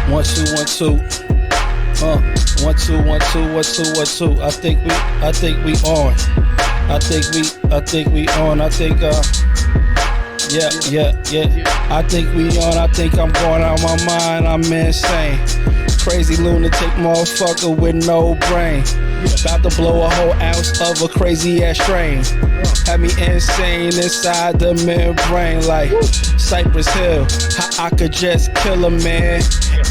One two one two. One two one two one two one two. I think we on. I think we on. Yeah. I think we on. I think I'm going out my mind. I'm insane. Crazy lunatic motherfucker with no brain. About to blow a whole ounce of a crazy ass strain. Had me insane inside the membrane like Cypress Hill. How I could just kill a man.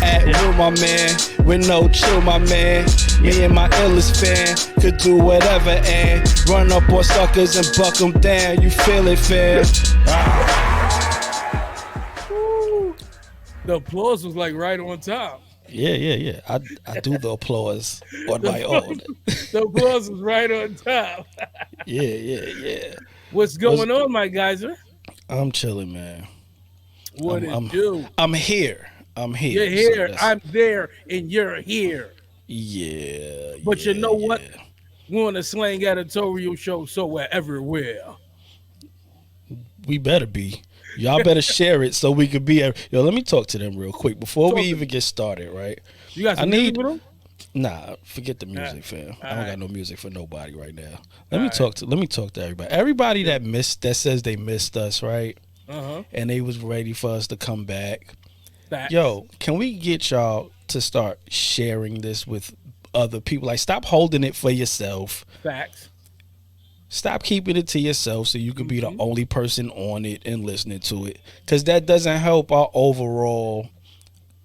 At will, my man. With no chill, my man. Me and my illest fan could do whatever and run up on suckers and buck them down. You feel it, fam? The applause was like right on top. Yeah. I do the applause on my own. The applause was right on top. Yeah. What's going on, my geyser? I'm chilling, man. What it do? I'm here. You're here. So I'm there, and you're here. Yeah. But you know what? We're on the Slang Editorial show, so we're everywhere. We better be. Y'all better share it so we could be. Yo, let me talk to them real quick before we even get started, right? You got some music with them? Nah, forget the music, fam. I don't got no music for nobody right now. Let me talk to everybody. Everybody that says they missed us, right? And they was ready for us to come back. Facts. Yo, can we get y'all to start sharing this with other people? Like, stop holding it for yourself. Facts. Stop keeping it to yourself so you can be the only person on it and listening to it. Because that doesn't help our overall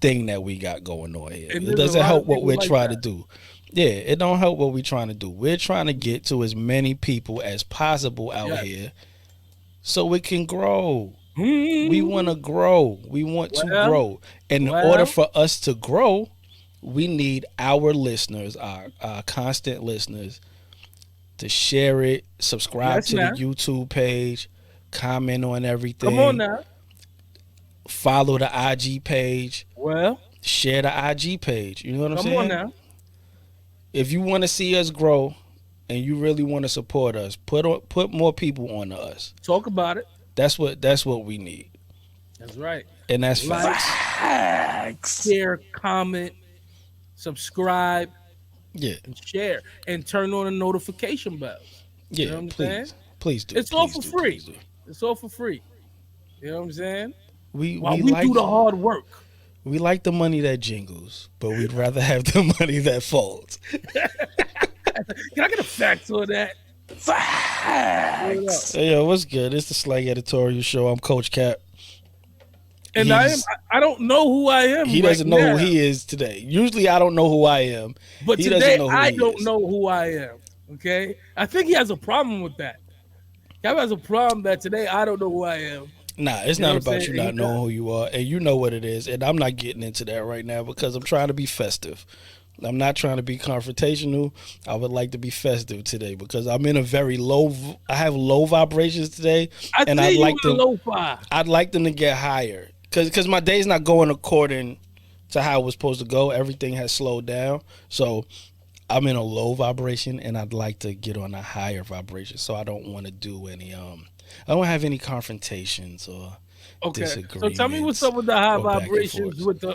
thing that we got going on here. It doesn't help what we're trying to do. Yeah, it don't help what we're trying to do. We're trying to get to as many people as possible out here so we can grow. We want to grow. We want to grow. And in order for us to grow, we need our listeners, our constant listeners, to share it, subscribe to the YouTube page, comment on everything. Come on now. Follow the IG page. Well, share the IG page. You know what I'm saying? Come on now. If you want to see us grow and you really want to support us, put more people on us. Talk about it. That's what we need. That's right. And that's facts. Share, comment, subscribe. Yeah. And share and turn on the notification bells. Yeah, you know what I'm please. saying? Please do. It's all for free. It's all for free. You know what I'm saying? While we do the hard work. We like the money that jingles, but we'd rather have the money that folds. Can I get a fact on that? Facts. Hey, yo, what's good? It's the Slang Editorial show. I'm Coach Cap. And I don't know who I am. He doesn't know who he is today. Usually I don't know who I am. But today I don't know who I am. Okay? I think he has a problem with that. Cap has a problem that today I don't know who I am. Nah, it's not about you not knowing who you are. And you know what it is. And I'm not getting into that right now because I'm trying to be festive. I'm not trying to be confrontational. I would like to be festive today because I'm in a very I have low vibrations today. I'd like them to get higher. Because my day's not going according to how it was supposed to go. Everything has slowed down. So I'm in a low vibration, and I'd like to get on a higher vibration. So I don't want to do any, I don't have any confrontations or disagreements. So tell me what's up with the high vibrations with the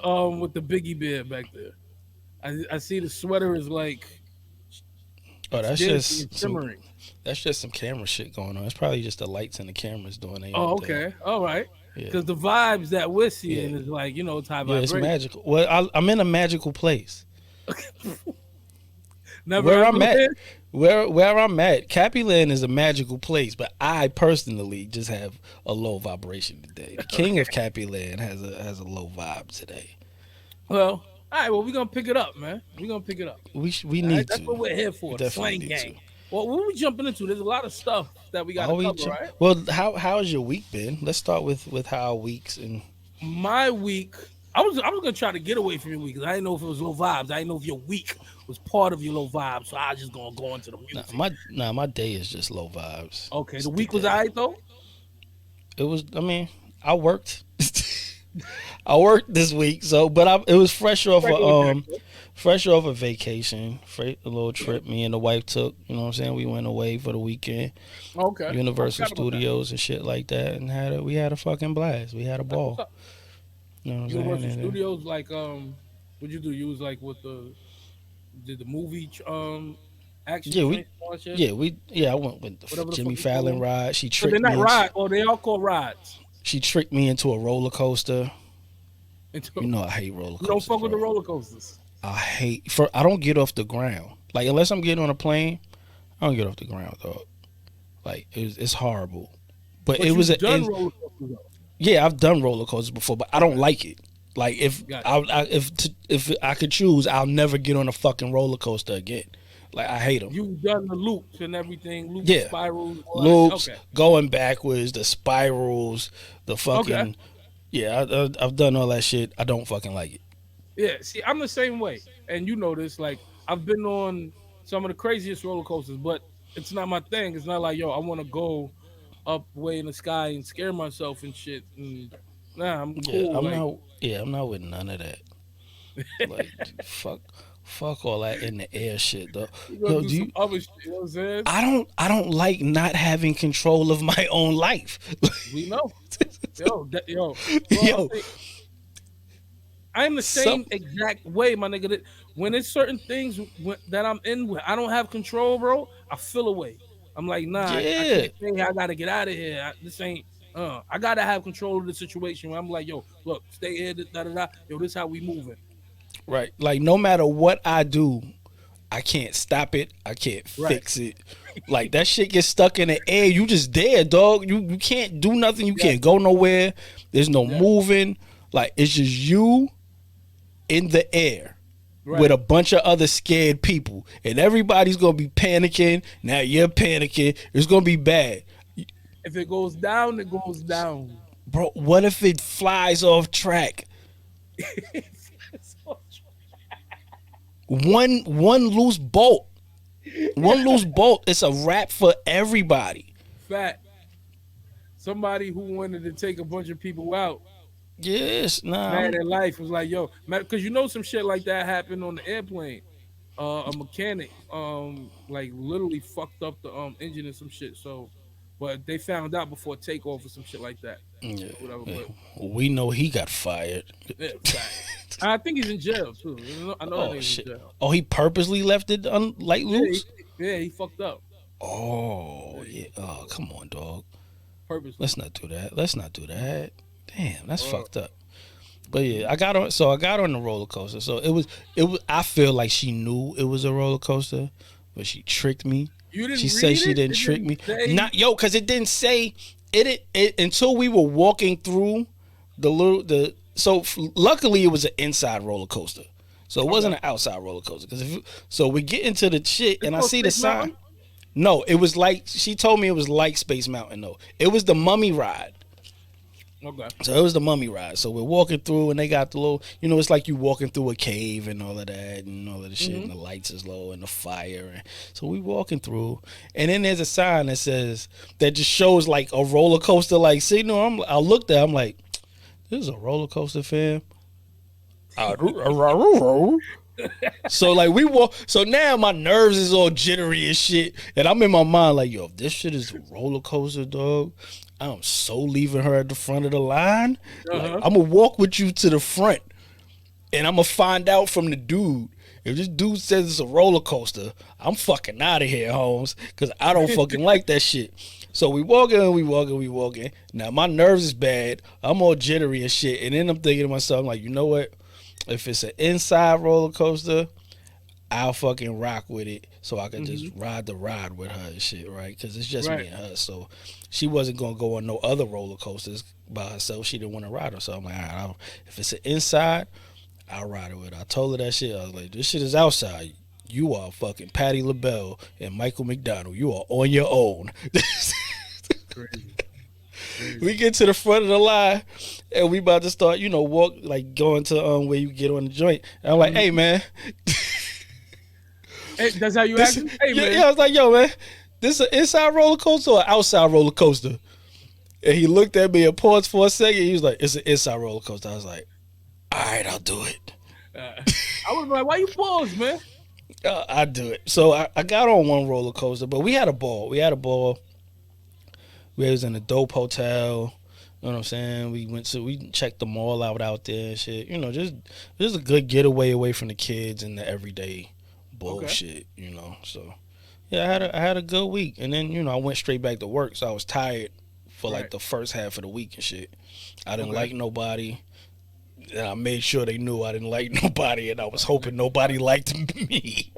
Biggie beard back there. I see the sweater is like... Oh, that's just simmering. That's just some camera shit going on. It's probably just the lights and the cameras doing it. Oh, okay. All right. Because the vibes that we're seeing is like, it's high vibration. It's magical. Well, I'm in a magical place. Where I'm at, Cappyland is a magical place, but I personally just have a low vibration today. The king of Cappyland has a low vibe today. Well, all right. Well, we're gonna pick it up, man. We're gonna pick it up. We need to. That's what we're here for. The Slang Gang. Well, what are we jumping into? There's a lot of stuff that we got to cover, right? Well, how's your week been? Let's start with how our weeks and my week. I was gonna try to get away from your week because I didn't know if it was low vibes. I didn't know if your week was part of your low vibes, so I was just gonna go into the music. My day is just low vibes. Okay, the week was alright though. It was. I mean, I worked. I worked this week, it was fresh off a vacation, a little trip me and the wife took. You know what I'm saying? We went away for the weekend. Okay. Universal Studios and shit like that, and we had a fucking blast. We had a ball. You know what I'm saying? Universal Studios, like What'd you do? You was like with the did the movie action Yeah, joint and all that shit? I went with the Whatever the Jimmy fuck you call Fallon them. ride. But they're not rides. Oh, they all called rides. She tricked me into a roller coaster. And You know I hate roller you don't coasters, fuck with the bro. roller coasters. I don't get off the ground. Like unless I'm getting on a plane, I don't get off the ground, dog. Like it's horrible. But it But was you've a done roller coasters though. yeah, I've done roller coasters before, but I don't Okay, like it. Like got if I could choose, I'll never get on a fucking roller coaster again. Like I hate them. you. You've done the loops and everything, loops, Yeah, spirals, all that shit. loops, Okay, going backwards, the spirals, the okay, fucking yeah. I've done all that shit. I don't fucking like it. yeah. See, I'm the same way, and you know this. Like, I've been on some of the craziest roller coasters, but it's not my thing. It's not like, yo, I want to go up way in the sky and scare myself and shit. And nah, I'm Yeah, cool. Like, I'm not with none of that. Like fuck all that in the air shit though. you gonna Yo, do some other shit. You know what I'm saying? I don't like not having control of my own life. We know, yo, bro. Yo, I'm the some same exact way, my nigga. That when it's certain things that I'm in with, I don't have control, bro. I feel away. I'm like, nah, I yeah. can't stay here. I gotta get out of here. This ain't. I gotta have control of the situation. Where I'm like, yo, look, stay here. Da da da. Yo, this how we moving. Right. Like no matter what I do, I can't stop it. I can't Right. fix it. Like that shit gets stuck in the air. You just there, dog. You can't do nothing. You Yeah. can't go nowhere. There's no Yeah. moving. Like it's just you in the air with Right. a bunch of other scared people, and everybody's gonna be panicking. Now you're panicking. It's gonna be bad, If it goes down, it goes down. bro. What if it flies off track? One loose bolt. One loose bolt. It's a wrap for everybody. Fat. Somebody who wanted to take a bunch of people out, Yes, nah. mad at life, was like, yo, because you know some shit like that happened on the airplane. A mechanic like literally fucked up the engine and some shit. So, but they found out before takeoff or some shit like that. Yeah, Or whatever. yeah. But We know he got fired. yeah, fact. I think he's in jail too. I know that Oh nigga's in shit. jail. Oh, he purposely left it like Yeah, loose. he fucked up. Oh Yeah, yeah. Oh come on, dog. purposely. Let's not do that. Let's not do that. Damn, that's Uh, fucked up. But yeah, I got on. So I got on the roller coaster. So it was. I feel like she knew it was a roller coaster, but she tricked me. you didn't She said read she it. didn't It trick didn't me. say. Not yo, cause it didn't say it until we were walking through the. So luckily it was an inside roller coaster, so it wasn't Okay. an outside roller coaster. So we get into the shit It's and I called see the Space sign. Mountain. No, it was like she told me it was like Space Mountain though. It was the Mummy ride. Okay. So it was the Mummy ride. So we're walking through, and they got the little, it's like you walking through a cave and all of that, and all of the shit, and the lights is low, and the fire. And so we walking through, and then there's a sign that says that just shows like a roller coaster, like signal. I looked at, I'm like, this is a roller coaster, fam. So like we walk. So now my nerves is all jittery and shit, and I'm in my mind like, yo, if this shit is a roller coaster, dog, I'm so leaving her at the front of the line. Like Uh-huh. I'm gonna walk with you to the front, and I'm gonna find out from the dude. If this dude says it's a roller coaster, I'm fucking out of here, Holmes, because I don't fucking like that shit. So we walking. Now my nerves is bad. I'm all jittery and shit, and then I'm thinking to myself, I'm like, you know what? If it's an inside roller coaster, I'll fucking rock with it so I can just ride the ride with her and shit, right? Because it's just me Right. and her. So she wasn't going to go on no other roller coasters by herself. She didn't want to ride her. So I'm like, all right, if it's an inside, I'll ride it with her. I told her that shit. I was like, this shit is outside. You are fucking Patti LaBelle and Michael McDonald. You are on your own. Crazy. We get to the front of the line and we about to start, walk, like going to where you get on the joint. And I'm like, hey, man. Hey, that's how you This, act. Hey man. yeah, I was like, yo, man, this an inside roller coaster or an outside roller coaster? And he looked at me and paused for a second. He was like, it's an inside roller coaster. I was like, all right, I'll do it. I was like, why you pause, man? I do it. So I got on one roller coaster, but we had a ball. We was in a dope hotel. You know what I'm saying? We checked the mall out there and shit. Just a good getaway away from the kids and the everyday Okay. bullshit. So yeah, I had a good week, and then I went straight back to work, so I was tired for like Right. the first half of the week and shit. I didn't Okay. like nobody. And I made sure they knew I didn't like nobody, and I was Like hoping nobody nobody. liked me.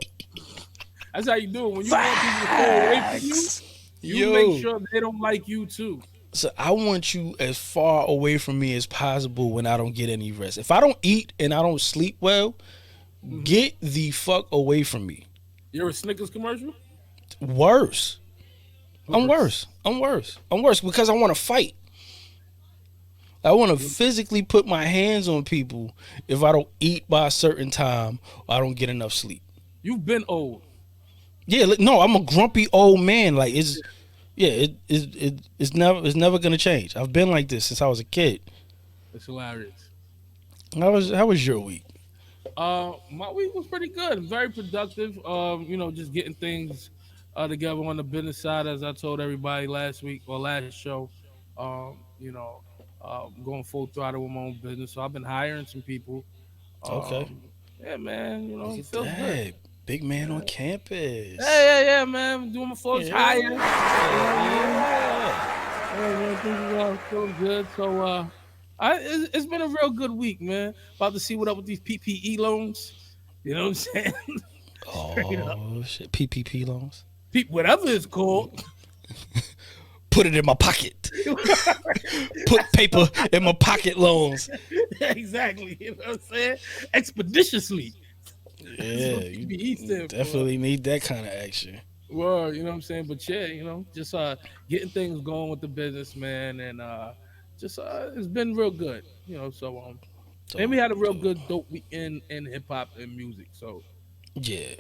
That's how you do it. When you want people to stay away from you, Facts, you make yo. sure they don't like you too. So I want you as far away from me as possible when I don't get any rest. If I don't eat and I don't sleep well, Hmm. get the fuck away from me. You're a Snickers commercial. Worse. I'm Worse. worse. I'm worse. I'm worse because I want to fight. I want to physically put my hands on people if I don't eat by a certain time or I don't get enough sleep. You've been old. Yeah, no, I'm a grumpy old man. Like yeah, it's never gonna change. I've been like this since I was a kid. It's hilarious. How was your week? My week was pretty good, very productive. Just getting things together on the business side, as I told everybody last week or last show. Going full throttle with my own business. So I've been hiring some people. Okay, Yeah, man. look It at feels good. that, big man on Yeah, campus. yeah, man. Doing my first hire. Yeah, You know what I mean? yeah. Yeah, man, things are feeling good. So, it's been a real good week, man. About to see what up with these PPE loans. You know what I'm saying? Straight up. Oh shit, PPP loans. Whatever it's called. Put it in my pocket. Put paper in my pocket loans. Exactly. You know what I'm saying? Expeditiously. That's Yeah, what you PPE stand for. definitely need that kind of action. Well, you know what I'm saying? But yeah, just getting things going with the business, man, and just it's been real good. And we Dope, had a real dope. good dope weekend in hip hop and music, so Yeah.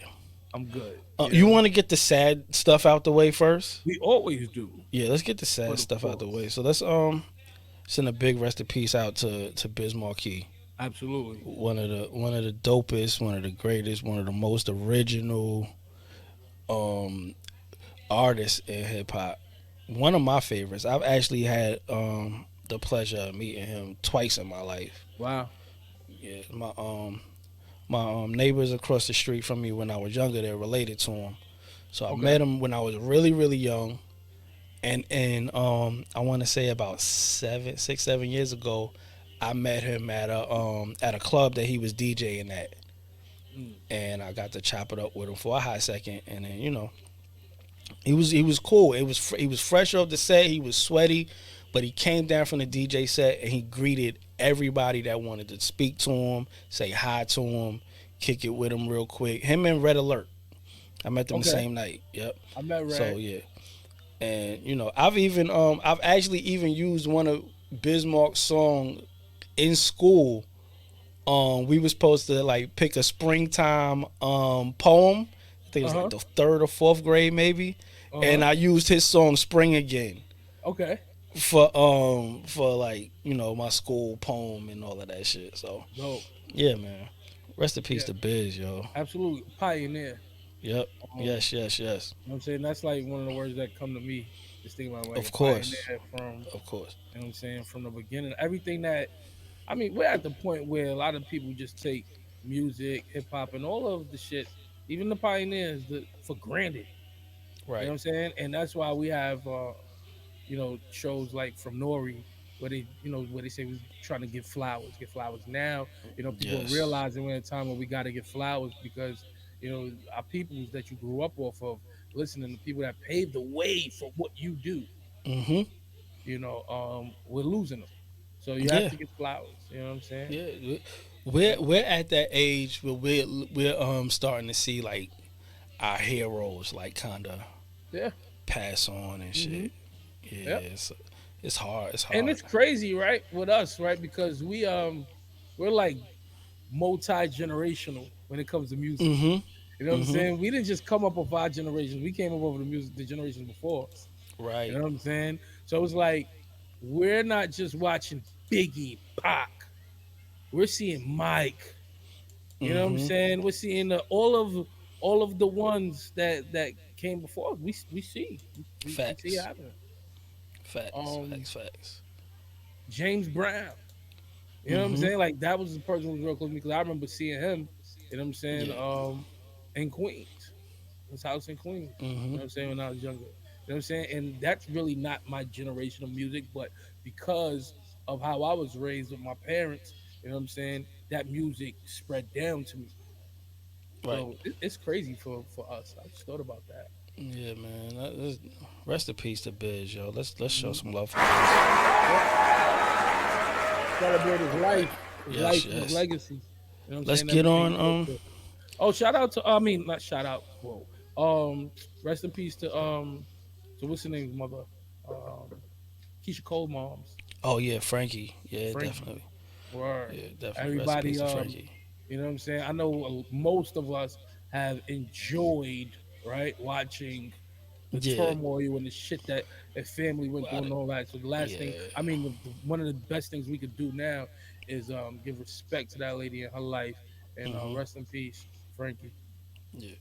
I'm good. You want to get the sad stuff out the way first? We always do, Yeah, let's get the sad but of stuff out the way. course, So let's send a big rest of peace out to Biz Markie. absolutely. One of the dopest, one of the greatest, one of the most original um artists in hip hop. One of my favorites. I've actually had the pleasure of meeting him twice in my life. Wow. Yeah, my neighbors across the street from me when I was younger, they're related to him. So I Okay. met him when I was really really young, and I want to say about 7 6 7 years ago, I met him at a club that he was DJing at, Mm. and I got to chop it up with him for a hot second, and then he was cool. He was fresh off the set. He was sweaty, but he came down from the DJ set and he greeted everybody that wanted to speak to him, say hi to him, kick it with him real quick. Him and Red Alert. I met them the Okay. same night. Yep. I met So Red. yeah, and I've actually even used one of Bismarck's song in school. We were supposed to like pick a springtime poem. I think it Uh was like huh. the third or fourth grade maybe, Uh and huh. I used his song "Spring Again" Okay. for like my school poem and all of that shit. So Dope. yeah, man. Rest in peace Yeah. to Biz, yo. Absolutely. Pioneer. Yep. Um, Yes, yes, yes. you know what I'm saying? That's like one of the words that come to me. Just thinking about like a Of course. pioneer from, Of course. you know what I'm saying, from the beginning. Everything that I mean, we're at the point where a lot of people just take music, hip hop, and all of the shit, even the pioneers, for granted. You know what Right. I'm saying? And that's why we have, shows like from Nori, where they say we're trying to give flowers. Now, people are Yes. realizing we're in a time where we got to give flowers because, our peoples that you grew up off of, listening to people that paved the way for what you do, Mm-hmm. we're losing them. So you have Yeah. to give flowers. You know what I'm saying? Yeah. Yeah. We're at that age where we're starting to see like our heroes like kind of Yeah. pass on and Hmm. shit. Yeah. Yep. It's hard. It's And hard. it's crazy, right, with us, right? Because we're like multi generational when it comes to music. Mm-hmm. You know what I'm Mm-hmm. saying? We didn't just come up with our generation. We came up over the generation before us. You Right. know what I'm saying? So it's like we're not just watching Biggie, Pac. We're seeing Mike. You know what I'm Mm-hmm. saying? We're seeing all of the ones that came before us. We see it Facts. happening. Facts. Um, Facts. Facts. James Brown. You know what I'm Mm-hmm. saying? Like that was the person who was real close to me because I remember seeing him. You know what I'm saying? Yeah. In Queens, his house in Queens. You Mm-hmm. know what I'm saying? When I was younger. You know what I'm saying? And that's really not my generation of music, but because of how I was raised with my parents, you know what I'm saying? That music spread down to me. Right. So it's crazy for us. I just thought about that. Yeah, man. Rest in peace to Biz, yo. Let's show Hmm. some love for Biz. Yep. Celebrate All right. his Yes, life and his yes. legacy. You know what I'm Let's saying? get Everything on. he put to. Oh, shout out to I mean not shout out. Whoa. Rest in peace to what's the name's mother? Um Keisha Cole mom's Oh yeah, Frankie. Yeah, Frankie. definitely. Word. Yeah, definitely. Rest in Everybody peace to Frankie. you know what I'm saying? I know most of us have enjoyed, right, watching the Yeah. turmoil and the shit that family went through About and it. all that. So the last thing, Yeah. I mean, one of the best things we could do now is give respect to that lady in her life and Mm-hmm. rest in peace, Frankie. Yeah.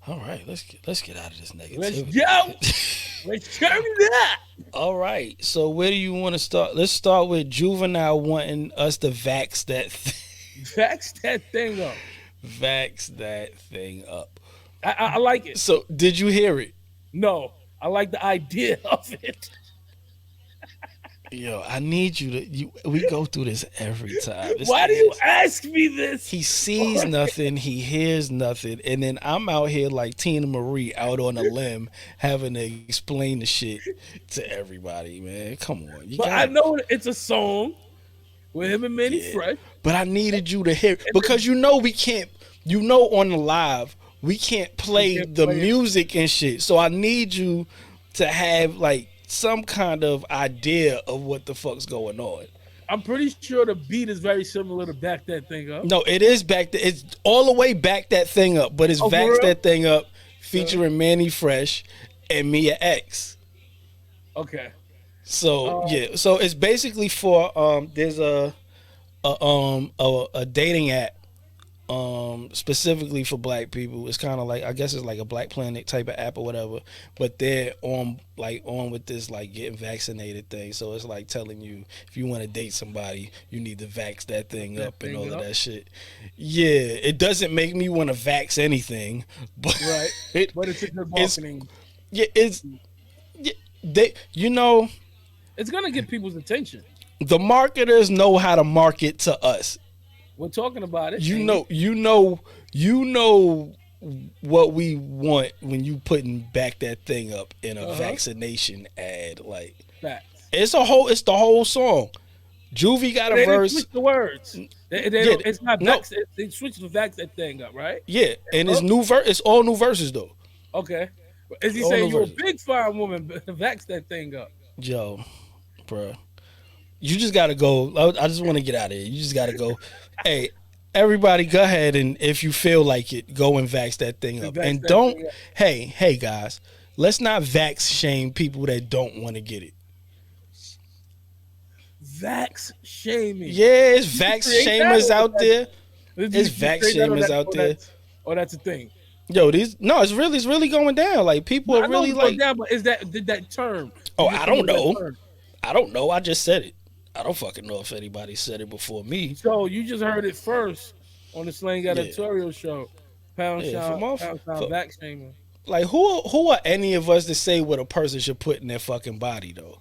All right. Let's get out of this Let's negativity. go. Let's turn it up. All right. So where do you want to start? Let's start with Juvenile wanting us to vax that Vax that thing up. vax that thing up. I like it. So did you hear it? No, I like the idea of it. Yo, I need you to. We go through this every time. This Why do nigga you is. ask me this? He sees nothing. He hears nothing, and then I'm out here like Tina Marie out on a limb, having to explain the shit to everybody. Man, come on, you But I gotta. know it's a song with him and Manny Yeah, Fresh. but I needed you to hear And because you know we can't. You know on the live we can't you play can't the play it. music and shit. So I need you to have like some kind of idea of what the fuck's going on. I'm pretty sure the beat is very similar to Back That Thing Up. No, it is back. It's all the way back that thing up, but it's Oh, for Vax real? that thing up, Uh, featuring Manny Fresh and Mia X. okay. So Um, yeah, so it's basically for there's a dating app specifically for black people. It's kind of like I guess it's like a Black Planet type of app or whatever, but they're on with this like getting vaccinated thing. So it's like telling you if you want to date somebody, you need to vax that thing that up and thing all of up. that shit. Yeah, it doesn't make me want to vax anything, but Right. it But it's a good it's marketing. yeah it's yeah, they you know It's gonna get people's attention. the marketers know how to market to us. We're talking about it, You and know, you know what we want when you putting back that thing up in a uh-huh. vaccination ad. Like Facts. it's the whole song. Juvie got But a they didn't switch verse. the words. They Yeah, don't. It's not no, Vax. They switched the Vax that thing up, right? yeah, and it's Oh, new it's all new verses though. okay. Is he All new saying you're a verses. big fine woman? Vax that thing up. Yo, bruh. You just gotta go. I just want to get out of here. You just gotta go. Hey, everybody, go ahead and if you feel like it, go and vax that thing up. Vax And that don't. thing up. Hey, guys, let's not vax shame people that don't want to get it. Vax shaming. Yeah, it's Did you vax create that, shamers or out there. did It's you vax create that, shamers out there. or that's a thing? Yo, these no, it's really going down. Like people No, are I know really it's going like, down, but is that did that term? oh, You just I come don't up with that know. term. I don't know. I just said it. I don't fucking know if anybody said it before me. So you just heard it first on the Slang Yeah, Editorial show. yeah. For month, Pound for Sound Vax shaming. like who are any of us to say what a person should put in their fucking body though?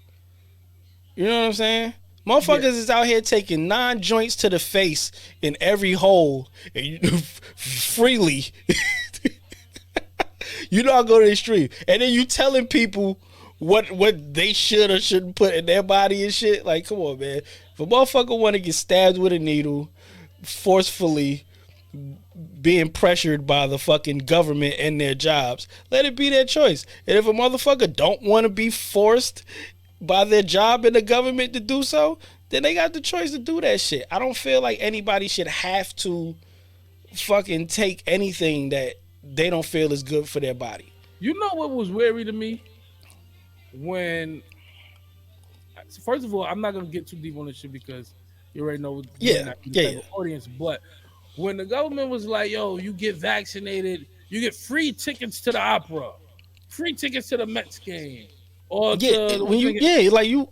You know what I'm saying? Yeah, Motherfuckers is out here taking 9 joints to the face in every hole and freely. You know I go to the street and then you telling people what they should or shouldn't put in their body and shit. Like, come on, man. If a motherfucker want to get stabbed with a needle forcefully, being pressured by the fucking government and their jobs, let it be their choice. And if a motherfucker don't want to be forced by their job and the government to do so, then they got the choice to do that shit. I don't feel like anybody should have to fucking take anything that they don't feel is good for their body. you know what was weary to me when. First of all, I'm not gonna get too deep on this shit because you already know we may Yeah, not be the yeah, type yeah. of audience. But when the government was like, "Yo, you get vaccinated, you get free tickets to the opera, free tickets to the Mets game, or Yeah, to when what's you the yeah, like you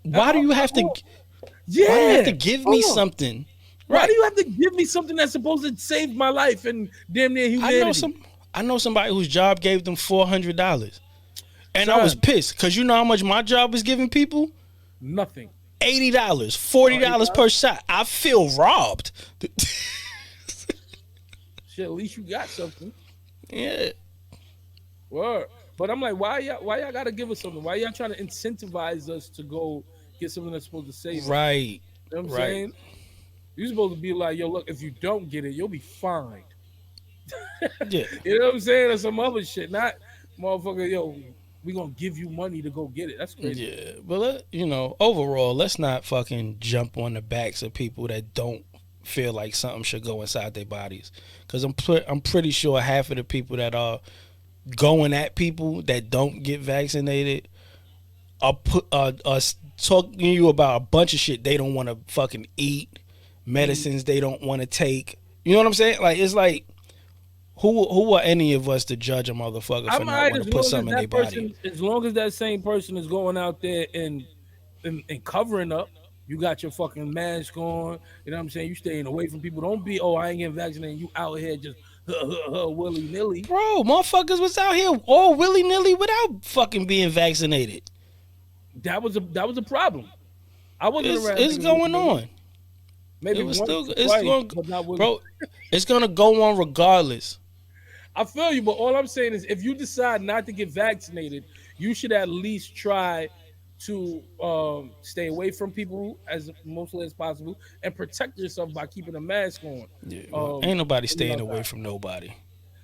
Why do you have to? Oh, Why do you have to yeah. give me Hold on. something? Why do Right. you have to give me something that's supposed to save my life and damn near I know humanity? some. I know somebody whose job gave them $400, and I was Son, pissed because you know how much my job was giving people. nothing. $80, $40 $8. per shot. I feel robbed. Shit, at least you got something. Yeah. Word. But I'm like, why y'all gotta give us something? Why y'all trying to incentivize us to go get something that's supposed to save us? Right. You know what I'm Right. saying? You're supposed to be like, yo, look, if you don't get it, you'll be fined. Yeah. You know what I'm saying? Or some other shit. Not motherfucker, yo, we gonna give you money to go get it. That's crazy. Yeah. But overall, let's not fucking jump on the backs of people that don't feel like something should go inside their bodies. Because I'm pretty sure half of the people that are going at people that don't get vaccinated are talking to you about a bunch of shit they don't want to fucking eat, medicines they don't want to take. You know what I'm saying? Like it's like who are any of us to judge a motherfucker for I'm not alright wanting as to put long as something in their that body? person, as long as that same person is going out there and covering up. You got your fucking mask on. You know what I'm saying? You staying away from people. Don't be, oh, I ain't getting vaccinated. You out here just willy nilly. Bro, motherfuckers was out here all willy nilly without fucking being vaccinated. That was a problem. I wasn't around It's niggas willy going nilly. on. It Maybe was once still or it's twice, going, but not willy. bro. It's gonna go on regardless. I feel you, but all I'm saying is if you decide not to get vaccinated, you should at least try to stay away from people as mostly as possible and protect yourself by keeping a mask on. Yeah, well, ain't nobody When you're staying away outside. from nobody.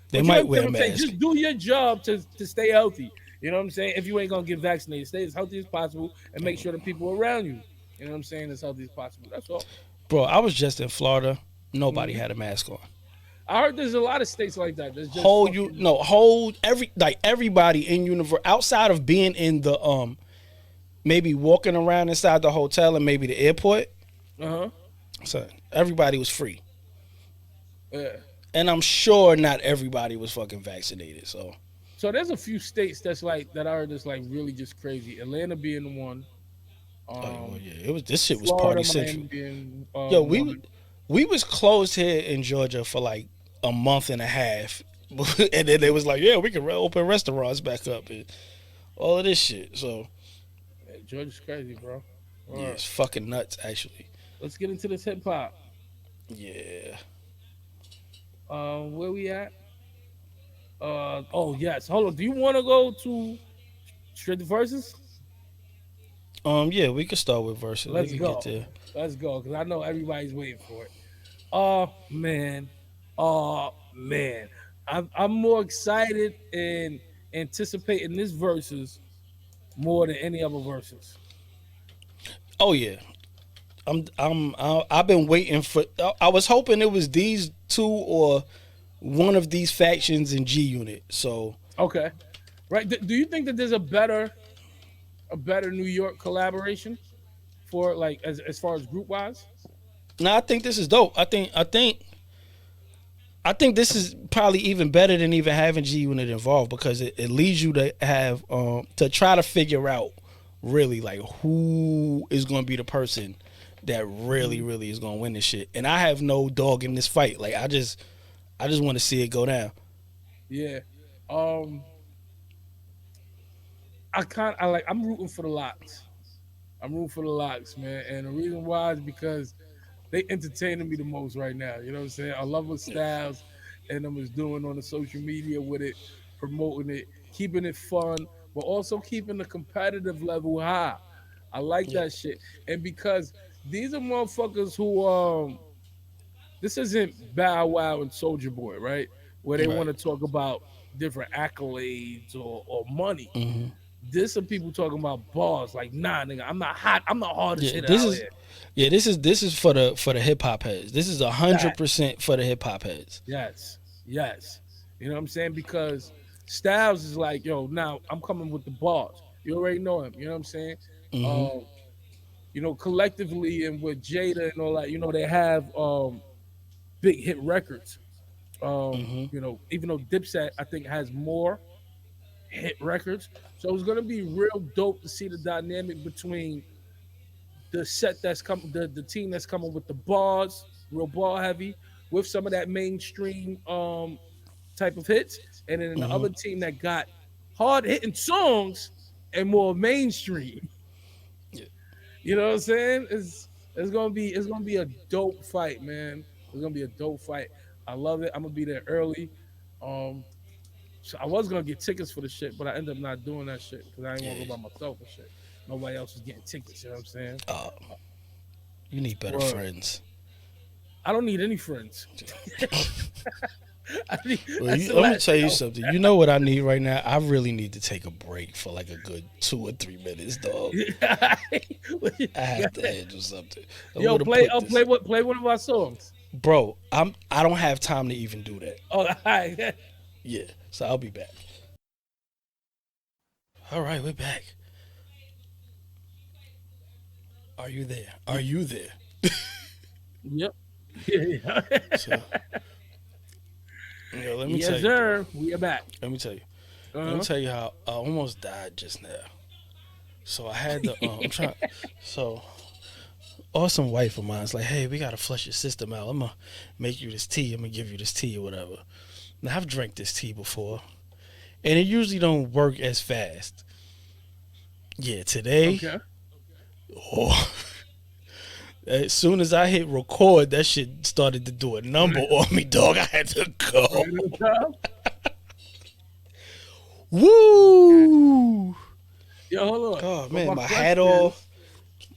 They But you might understand wear a what I'm saying? mask. Just do your job to stay healthy. You know what I'm saying? If you ain't gonna get vaccinated, stay as healthy as possible and make sure the people around you, you know what I'm saying, as healthy as possible. That's all. Bro, I was just in Florida. Nobody hmm had a mask on. I heard there's a lot of states like that. There's just Whole you fucking no whole every like everybody in universe outside of being in the maybe walking around inside the hotel and maybe the airport. uh-huh. So everybody was free, Yeah. and I'm sure not everybody was fucking vaccinated. So So there's a few states that's like that are just like really just crazy. Atlanta being the one, oh well, um, yeah, it was this shit was Florida, party central. Miami being Yo, one. we was closed here in Georgia for like a month and a half, and then they was like, yeah, we can open restaurants back up and all of this shit. So Hey, Georgia's crazy, bro. All yeah, right, it's fucking nuts actually. let's get into this hip hop. Yeah. Where we at? Oh yes. Hold on. Do you want to go to straight to verses? Yeah, we could start with verses. We Let's could get go. there. Let's go. Cause I know everybody's waiting for it. Oh man. Oh man. I'm more excited and anticipating this verses more than any other verses. Oh yeah, I've been waiting for. I was hoping it was these two or one of these factions in G Unit. So Okay. Right. Do you think that there's a better New York collaboration for like as far as group wise? now I think this is dope. I think this is probably even better than even having G Unit involved because it leads you to have to try to figure out really like who is going to be the person that really Mhm. really is going to win this shit. And I have no dog in this fight. Like I just want to see it go down. Yeah. Um. I'm rooting for the locks. I'm rooting for the locks, man. And the reason why is because they entertaining me the most right now. You know what I'm saying? I love what Yeah. Styles and them is doing on the social media with it, promoting it, keeping it fun, but also keeping the competitive level high. I like Yeah. that shit. And because these are motherfuckers who this isn't Bow Wow and Soldier Boy, right? Where they want Right. to talk about different accolades or money. Hmm. This are people talking about bars. Like, nah, nigga, I'm not hot. I'm the hardest Yeah. hitter out here. This is for the hip hop heads. This is 100% for the hip hop heads. Yes, yes. You know what I'm saying? Because Styles is like, yo, now I'm coming with the bars. You already know him. You know what I'm saying? Hmm. Um, collectively and with Jada and all that, they have big hit records. Hmm. Even though Dipset I think has more hit records, so it's gonna be real dope to see the dynamic between the set that's come the team that's coming with the bars, real ball heavy, with some of that mainstream type of hits, and then the other team that got hard hitting songs and more mainstream. Yeah. You know what I'm saying? It's gonna be a dope fight, man. It's gonna be a dope fight. I love it. I'm gonna be there early. Um, so I was gonna get tickets for the shit, but I ended up not doing that shit because I didn't want to Yeah. go by myself and shit. Nobody else was getting tickets. You know what I'm saying? Uh, you need better Word. friends. I don't need any friends. Well, That's the let me last tell thing you I something. You know what I need right now? I really need to take a break for like a good 2 or 3 minutes, dog. I have to handle something. I'm Yo, gonna put this, play one of our songs. bro. I don't have time to even do that. Oh, all right. Yeah, so I'll be back. All right, we're back. Are you there? Are you there? Yep. Yeah. So, let me tell Yes, you, bro. sir. We are back. Let me tell you. Let me Uh-huh. tell you how I almost died just now. So I had the I'm trying. So awesome wife of mine's like, hey, we gotta flush your system out. I'm gonna make you this tea. I'm gonna give you this tea or whatever. Now I've drank this tea before, and it usually don't work as fast. Yeah, today. Okay. Oh, as soon as I hit record, that shit started to do a number on me, dog. I had to go. Right on top. Woo! Yo, hold on. Oh But man, my my hat question all, is,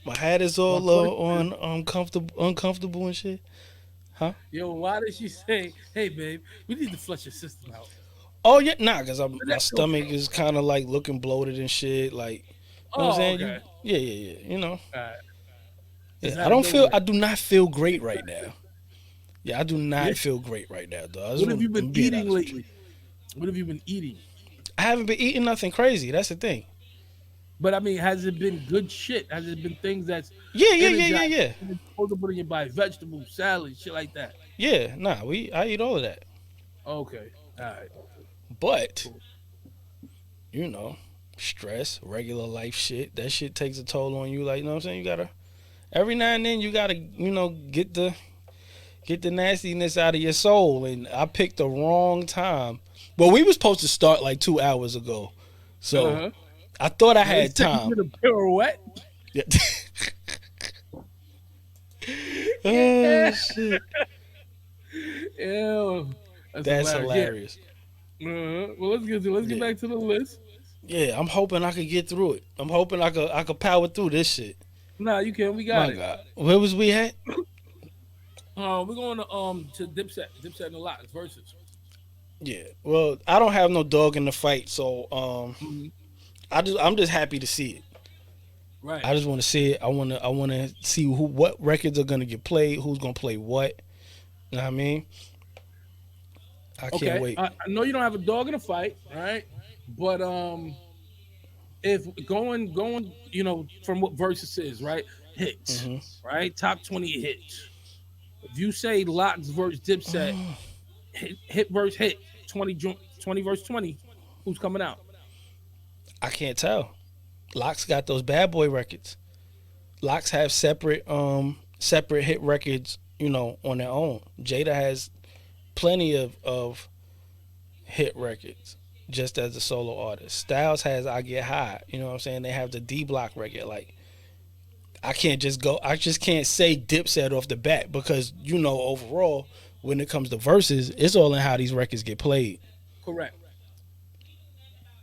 my hat is my all question on uncomfortable and shit. Huh? yo, why did she say, "Hey, babe, we need to flush your system out"? Oh yeah, nah, cause Where did my that come stomach from? is kind of like looking bloated and shit. Like, you know what I'm Oh, saying? okay. Yeah. All right. Yeah. Just out of I nowhere. do not feel great right now. Yeah, I do Yeah. not feel great right now, dog. What have you I'm been being eating honest with you. lately? What have you been eating? I haven't been eating nothing crazy. That's the thing. But I mean, has it been good shit? Has it been things that's Yeah. energizing, Yeah. supposed to put in your body, vegetables, salad, shit like that? Yeah. Nah, I eat all of that, Okay. All right. but Cool. you know, stress, regular life shit. That shit takes a toll on you. Like, you know what I'm saying? You gotta every now and then you gotta get the nastiness out of your soul. And I picked the wrong time. Well, we were supposed to start like 2 hours ago, Uh so huh. I thought I Well, they had said you time. did a pirouette. Yeah. Oh Yeah. shit, Ew. That's that's hilarious. Yeah. hilarious. Well, let's get Yeah, back to the list. yeah. I'm hoping I could get through it. I'm hoping I could power through this shit. Nah, you can. We got My it. God, where was we at? We're going to Dipset and the Lots versus. Yeah. Well, I don't have no dog in the fight, so Mhm. I'm just happy to see it. Right. I just want to see it. I want to see what records are gonna get played, who's gonna play what. You know what I mean? I can't Okay. wait. I know you don't have a dog in the fight, right? But if going, from what versus is, right? Hits, Hmm. right? Top 20 hits. If you say Locks versus Dipset, hit versus hit, 20 versus 20, who's coming out? I can't tell. Locks got those bad boy records. Locks have separate hit records, on their own. Jada has plenty of hit records just as a solo artist. Styles has I Get High. You know what I'm saying? They have the D Block record. Like I just can't say Dipset off the bat because overall when it comes to verses, it's all in how these records get played. Correct.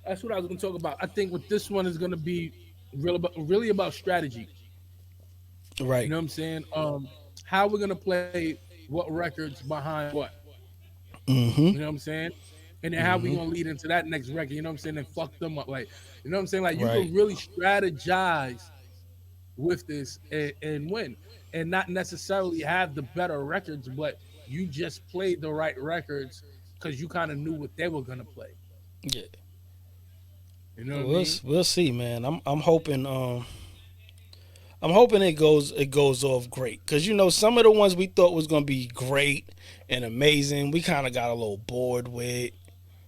That's what I was going to talk about. I think with this one is going to be really about strategy. You Right. know what I'm saying? How we're going to play what records behind what. Mm-hmm. You know what I'm saying? And then how we Mm-hmm. gonna lead into that next record? You know what I'm saying? And fuck them up, like you know what I'm saying? Like you Right. can really strategize with this and win, and not necessarily have the better records, but you just played the right records because you kind of knew what they were gonna play. Yeah. You know what I mean? We'll see, man. I'm hoping it goes off great because some of the ones we thought was gonna be great and amazing, we kind of got a little bored with.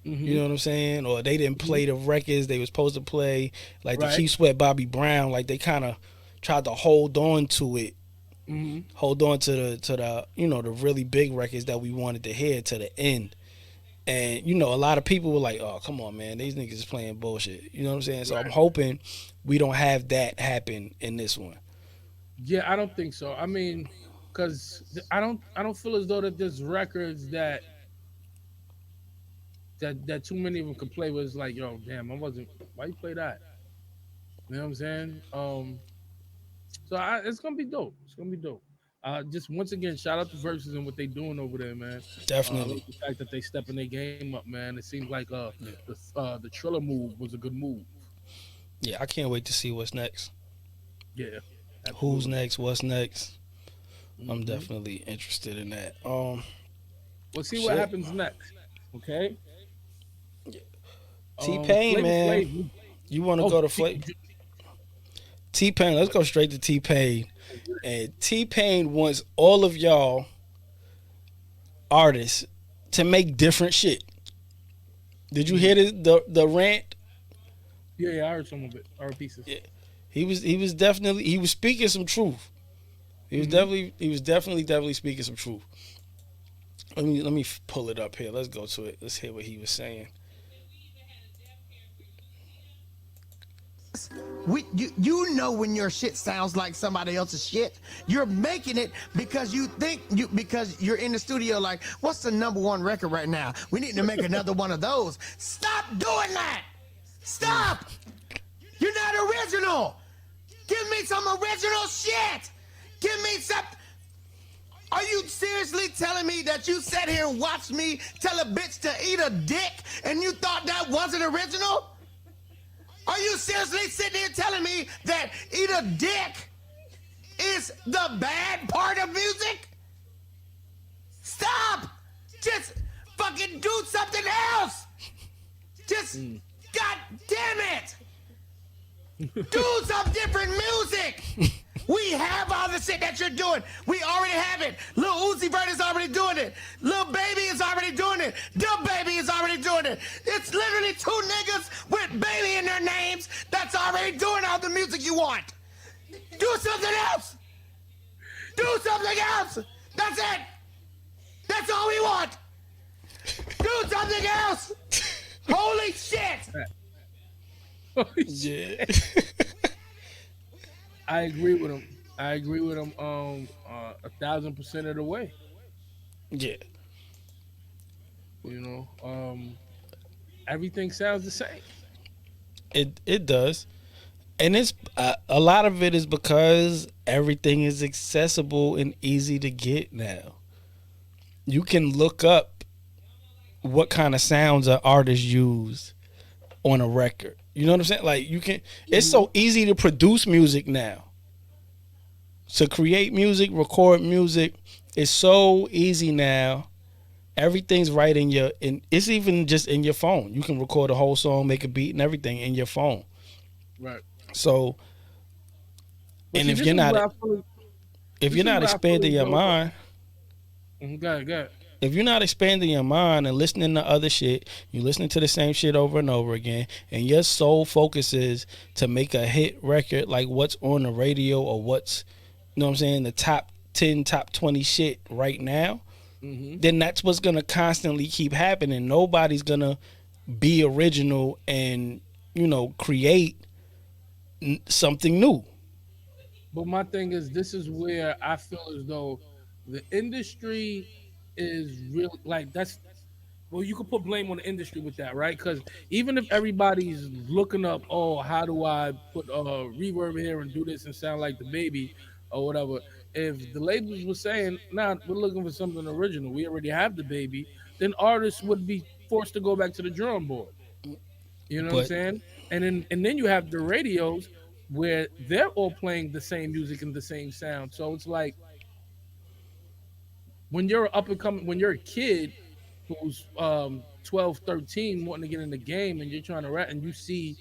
You Mm-hmm. know what I'm saying? Or they didn't Hmm. play the records they were supposed to play, like the Right. Keith Sweat, Bobby Brown. Like they kind of tried to hold on to it, Hmm. hold on to the the really big records that we wanted to hear to the end. And a lot of people were like, "Oh, come on, man, these niggas is playing bullshit." You know what I'm saying? So I'm Right. hoping we don't have that happen in this one. Yeah, I don't think so. I mean, because I don't feel as though that there's records that too many of them could play with. It's like, yo, damn, I wasn't. Why you play that? You know what I'm saying? It's gonna be dope. It's gonna be dope. Just once again, shout out to Versus and what they doing over there, man. I Definitely. like the fact that they stepping their game up, man. It seems like Yeah. the Triller move was a good move. Yeah, I can't wait to see what's next. Yeah, Who's absolutely. next? What's next? I'm Hmm. definitely interested in that. We'll see what Shit. happens next. Okay. T Pain, Flavor man. Flav. You want to Oh, go to T Pain? Let's go straight to T Pain. And T Pain wants all of y'all artists to make different shit. Did you mhm. hear the rant? Yeah, I heard some of it. I heard pieces. Yeah. He was definitely he was speaking some truth. Hmm. He was definitely speaking some truth. Let me pull it up here. Let's go to it. Let's hear what he was saying. You know when your shit sounds like somebody else's shit. You're making it because you think because you're in the studio like, what's the number one record right now? We need to make another one of those. Stop doing that. Stop. You're not original. Give me some original shit. Give me some. Are you seriously telling me that you sat here and watched me tell a bitch to eat a dick and you thought that wasn't original? Are you seriously sitting here telling me that eat a dick is the bad part of music? Stop! Just fucking do something else! Just, Mm. god damn it! Do some different music! We have all the shit that you're doing. We already have it. Lil Uzi Vert is already doing it. Lil Baby is already doing it. Dub Baby is already doing it. It's literally two niggas with baby in their names that's already doing all the music you want. Do something else. Do something else. That's it. That's all we want. Do something else. Holy shit. Holy Yeah. shit. I agree with him. I agree with him 1,000% of the way. Yeah. You know, everything sounds the same. It does. And it's a lot of it is because everything is accessible and easy to get now. You can look up what kind of sounds an artist use on a record. You know what I'm saying? Like you can. It's Hmm. so easy to produce music now. To create music, record music, it's so easy now. Everything's right in your. In it's even just in your phone. You can record a whole song, make a beat, and everything in your phone. Right. So, But and see, if you're not if you're this is not where I feel expanding as your though. mind, Go ahead, go ahead. if you're not expanding your mind and listening to other shit, you're listening to the same shit over and over again, and your sole focus is to make a hit record like what's on the radio or what's, you know what I'm saying, the top 10, top 20 shit right now, Hmm. then that's what's gonna constantly keep happening. Nobody's gonna be original and, create something new. But my thing is, this is where I feel as though the industry is really like that's. Well, you could put blame on the industry with that, right? Because even if everybody's looking up, oh, how do I put reverb here and do this and sound like the baby or whatever, if the labels were saying, nah, we're looking for something original, we already have the baby, then artists would be forced to go back to the drawing board. You know what I'm But saying? And then you have the radios where they're all playing the same music and the same sound. So it's like when you're up and coming, when you're a kid who's 12, 13, wanting to get in the game and you're trying to rap and you see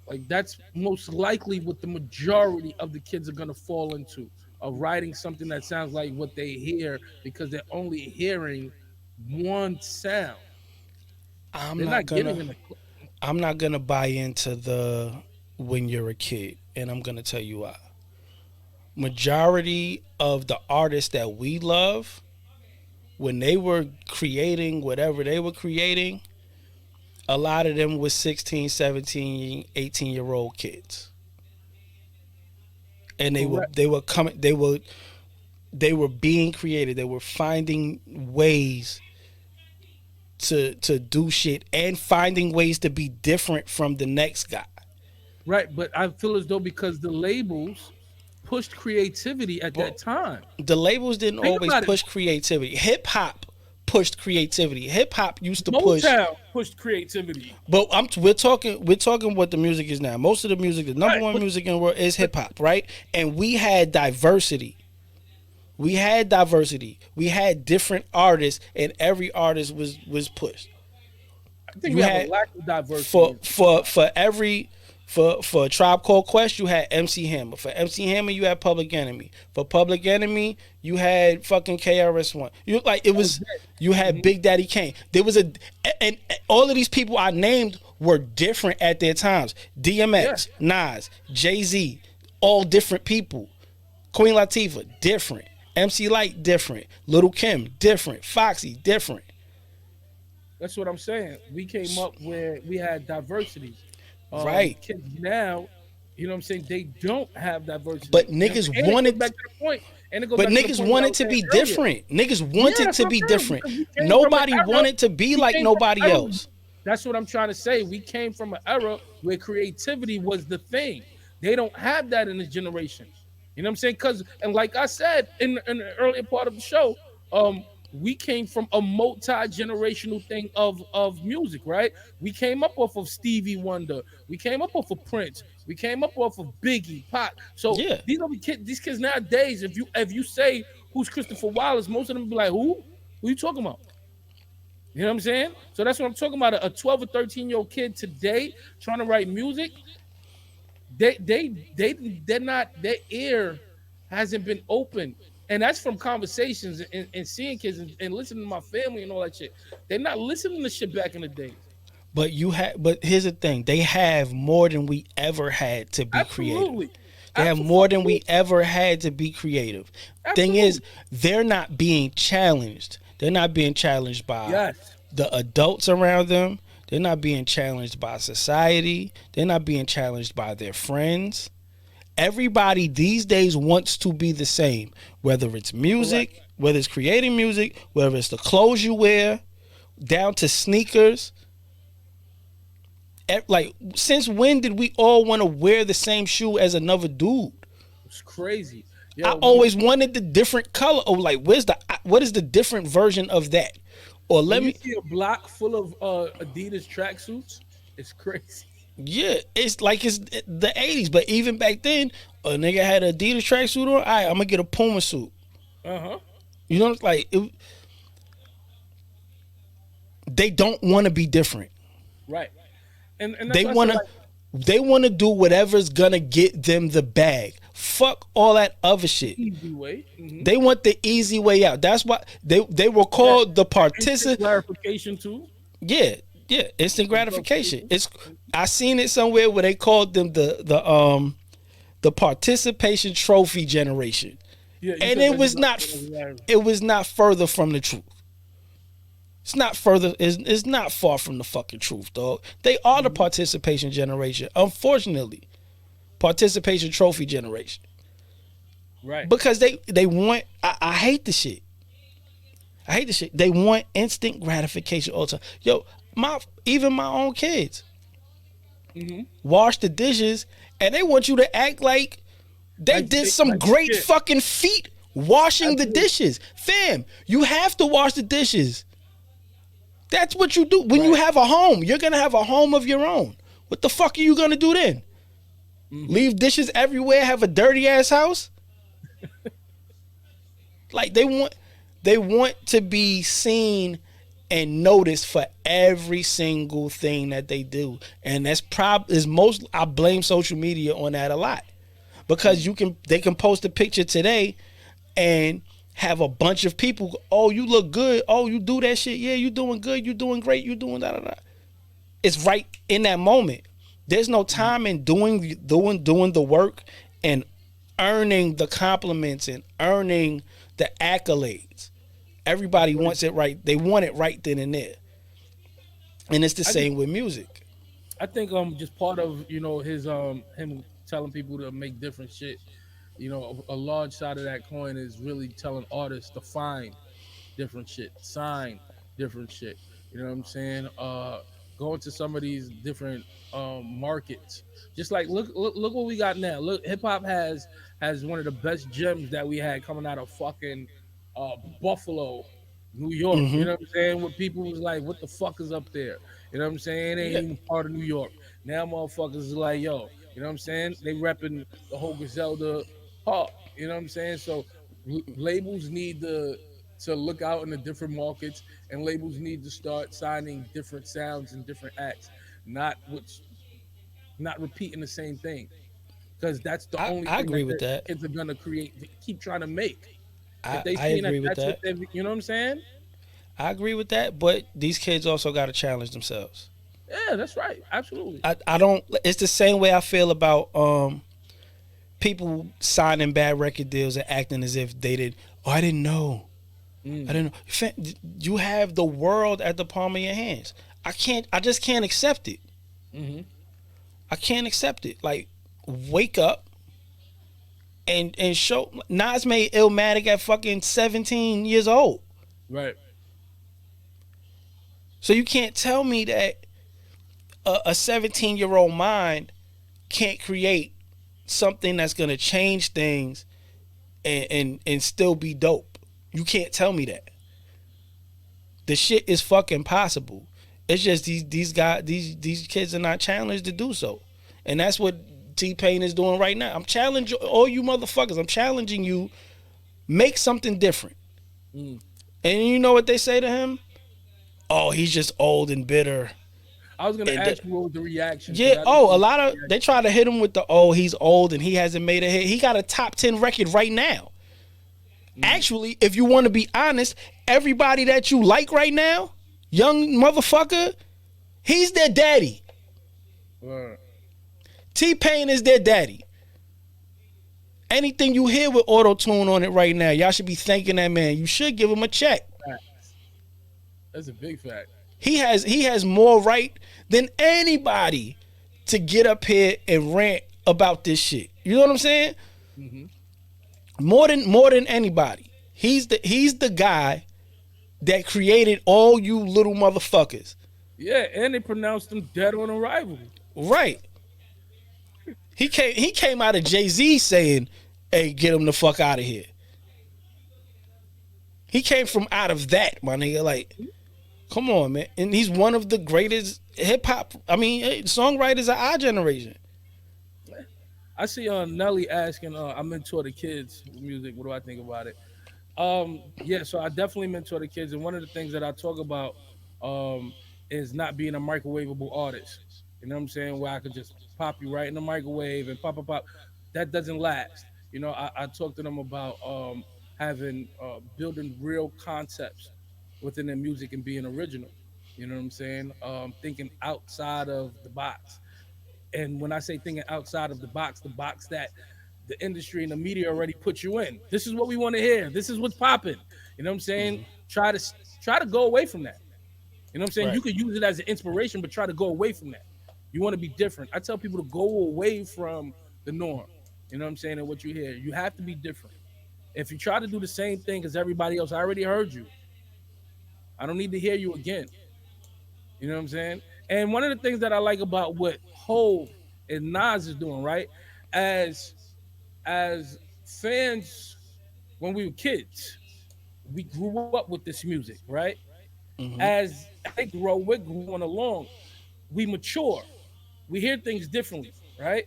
like that's most likely what the majority of the kids are going to fall into of writing something that sounds like what they hear because they're only hearing one sound. I'm They're not not gonna getting in the I'm not gonna buy into the when you're a kid, and I'm gonna tell you why. majority of the artists that we love, when they were creating whatever they were creating, a lot of them was 16, 17, 18-year-old kids. And they were being creative. They were finding ways to do shit and finding ways to be different from the next guy. Right, but I feel as though because the labels pushed creativity at that time. The labels didn't always push creativity. Hip hop pushed creativity. Hip hop used to Motown pushed creativity. But we're talking what the music is now. Most of the music, the number one music in the world is hip hop, right? And we had diversity. We had different artists, and every artist was pushed. I think we have a lack of diversity. For Tribe Called Quest, you had MC Hammer. For MC Hammer, you had Public Enemy. For Public Enemy, you had fucking KRS-One. You had Big Daddy Kane. There was and all of these people I named were different at their times. DMX, Nas, Jay-Z, all different people. Queen Latifah, different. MC Lyte, different. Lil' Kim, different. Foxy, different. That's what I'm saying. We came up where we had diversity. Right. Kids now, you know what I'm saying, they don't have diversity. But niggas wanted back to the point. But niggas wanted to be different. Niggas wanted to be different. Nobody wanted to be like nobody else. That's what I'm trying to say. We came from an era where creativity was the thing. They don't have that in this generation. You know what I'm saying? And like I said in the earlier part of the show, we came from a multi-generational thing of music, right? We came up off of Stevie Wonder. We came up off of Prince. We came up off of Biggie, Pac. So these kids nowadays, if you say who's Christopher Wallace, most of them be like, who? Who you talking about? You know what I'm saying? So that's what I'm talking about. A 12 or 13-year-old kid today trying to write music, they're not, their ear hasn't been open. And that's from conversations and seeing kids and listening to my family and all that shit. They're not listening to shit back in the days. But here's the thing: they have more than we ever had to be creative. They have more than we ever had to be creative. Thing is, they're not being challenged. They're not being challenged by the adults around them. They're not being challenged by society. They're not being challenged by their friends. Everybody these days wants to be the same, whether it's music, whether it's creating music, whether it's the clothes you wear, down to sneakers. Like, since when did we all want to wear the same shoe as another dude? It's crazy. Yo, I always wanted the different color. Oh, like, what is the different version of that? Or let me see a block full of Adidas tracksuits. It's crazy. Yeah, it's like it's the 80s, but even back then, a nigga had an Adidas tracksuit on. All right, I'm gonna get a Puma suit. You know, it's like they don't want to be different, right? And they want to do whatever's gonna get them the bag. Fuck all that other shit. Easy way. They want the easy way out. That's why they were called the participant clarification too. Yeah, instant gratification. I seen it somewhere where they called them the participation trophy generation. Yeah, and it was not further from the truth. It's not further. It's not far from the fucking truth, dog. They are the participation generation. Unfortunately, participation trophy generation. Right. Because they want. I hate the shit. I hate the shit. They want instant gratification all the time. Yo, even my own kids wash the dishes, and they want you to act like they did some great fucking feat washing the dishes. Fam, you have to wash the dishes. That's what you do when you have a home. You're gonna have a home of your own. What the fuck are you gonna do then? Leave dishes everywhere? Have a dirty ass house? Like they want to be seen and noticed for every single thing that they do, and that's I blame social media on that a lot, because they can post a picture today and have a bunch of people. Oh, you look good. Oh, you do that shit. Yeah, you doing good. You doing great. You doing da da da. It's right in that moment. There's no time in doing the work and earning the compliments and earning the accolades. Everybody wants it right. They want it right then and there. And it's the I just same with music. I think just part of his him telling people to make different shit. A large side of that coin is really telling artists to find different shit, sign different shit. You know what I'm saying? Going to some of these different markets. Just like look what we got now. Look, hip hop has one of the best gems that we had coming out of fucking Buffalo, New York. You Mm-hmm. know what I'm saying? Where people was like, "What the fuck is up there?" You know what I'm saying? It ain't Yeah, even part of New York. Now motherfuckers is like, "Yo," you know what I'm saying? They repping the whole Griselda Park. You know what I'm saying? So labels need to look out in the different markets, and labels need to start signing different sounds and different acts, not which not repeating the same thing, because that's the only I thing that agree with the that. kids are gonna create, keep trying to make. If they I seeing that agree with that's what that. they, you know what I'm saying? I agree with that. But these kids also got to challenge themselves. Yeah, that's right, absolutely. I don't. It's the same way I feel about people signing bad record deals and acting as if they did. Oh, I didn't know. I Mm, didn't know. You have the world at the palm of your hands. I can't. I just can't accept it. mm-hmm. I can't accept it. Like, wake up and show. Nas made Illmatic at fucking 17 years old. Right. So you can't tell me that a 17-year-old mind can't create something that's gonna change things and still be dope. You can't tell me that. The shit is fucking possible. It's just these guys these kids are not challenged to do so, and that's what T-Pain is doing right now. I'm challenging all you motherfuckers. I'm challenging you. Make something different. Mm. And you know what they say to him? Oh, he's just old and bitter. I was gonna And ask you what was the reaction, because yeah, I oh, a didn't lot of react. they try to hit him with the oh he's old and he hasn't made a hit. He got a top 10 record right now. Mm. Actually, if you want to be honest, everybody that you like right now, young motherfucker, he's their daddy. Word. T-Pain is their daddy. Anything you hear with auto tune on it right now, y'all should be thanking that man. You should give him a check. Facts. That's a big fact. He has more right than anybody to get up here and rant about this shit. You know what I'm saying? Hmm. More than anybody. He's the guy that created all you little motherfuckers. Yeah, and they pronounced him dead on arrival. Right. He came out of Jay-Z saying, "Hey, get him the fuck out of here." He came from out of that, my nigga. Like, come on, man. And he's one of the greatest hip hop. I mean, songwriters of our generation. I see Nelly asking, I mentor the kids with music. What do I think about it? Yeah, so I definitely mentor the kids, and one of the things that I talk about um, is not being a microwavable artist. You know what I'm saying? Where I could just pop you right in the microwave and pop, pop, pop. That doesn't last. I talk to them about having building real concepts within their music and being original. You know what I'm saying? Thinking outside of the box. And when I say thinking outside of the box that the industry and the media already put you in. This is what we want to hear. This is what's popping. You know what I'm saying? Try to go away from that. You know what I'm saying? You Right. could use it as an inspiration, but try to go away from that. You want to be different. I tell people to go away from the norm. You know what I'm saying? And what you hear. You have to be different. If you try to do the same thing as everybody else, I already heard you. I don't need to hear you again. You know what I'm saying? And one of the things that I like about what Hove and Nas is doing, right? As as fans, when we were kids, we grew up with this music, right? Mm-hmm. As they grow, we're growing along. We mature. We hear things differently, right?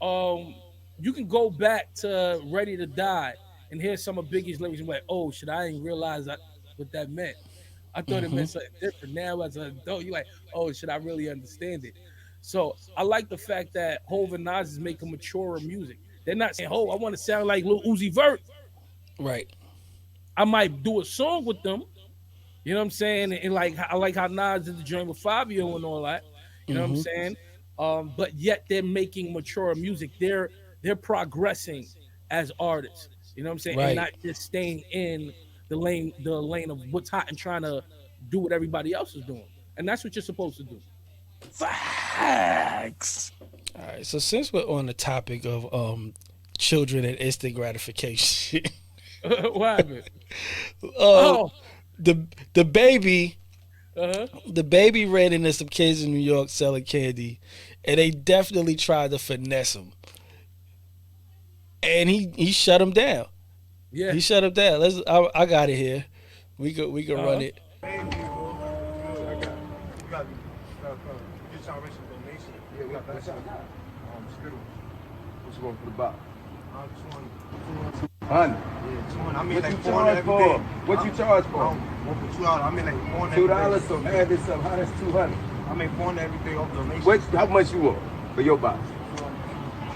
Um, you can go back to Ready to Die and hear some of Biggie's lyrics and be like, oh shit, I didn't realize what that meant. I thought it Mm-hmm. meant something different. Now as an adult, you're like, oh, should I really understand it? So I like the fact that Hov and Nas is making maturer music. They're not saying, oh, I want to sound like Lil Uzi Vert. Right. I might do a song with them. You know what I'm saying? And like I like how Nas did the joint with Fabio and all that. You know what I'm Mm-hmm. saying? But yet they're making mature music. They're progressing. as artists. You know what I'm saying? And Right. not just staying in the lane of what's hot and trying to do what everybody else is doing. And that's what you're supposed to do. Facts. All right. So since we're on the topic of children and instant gratification, What happened? uh, Oh, the the baby uh-huh. the baby ran into some kids in New York selling candy, and they definitely tried to finesse him, and he shut him down. Yeah. He shut him down. I got it here. We could run Uh-huh. it. Baby, bro. I got it. You got me. Get y'all racial donation. Yeah, we got that shot. Skittles. What you want for the box? 200. 100. Yeah, 200. I mean, What like you 400 charge every for? day. What you charge for? I don't want for $2. I mean, like 400 $2. So add this up. How that's 200? I make 400 every day off donation. How much you want for your box?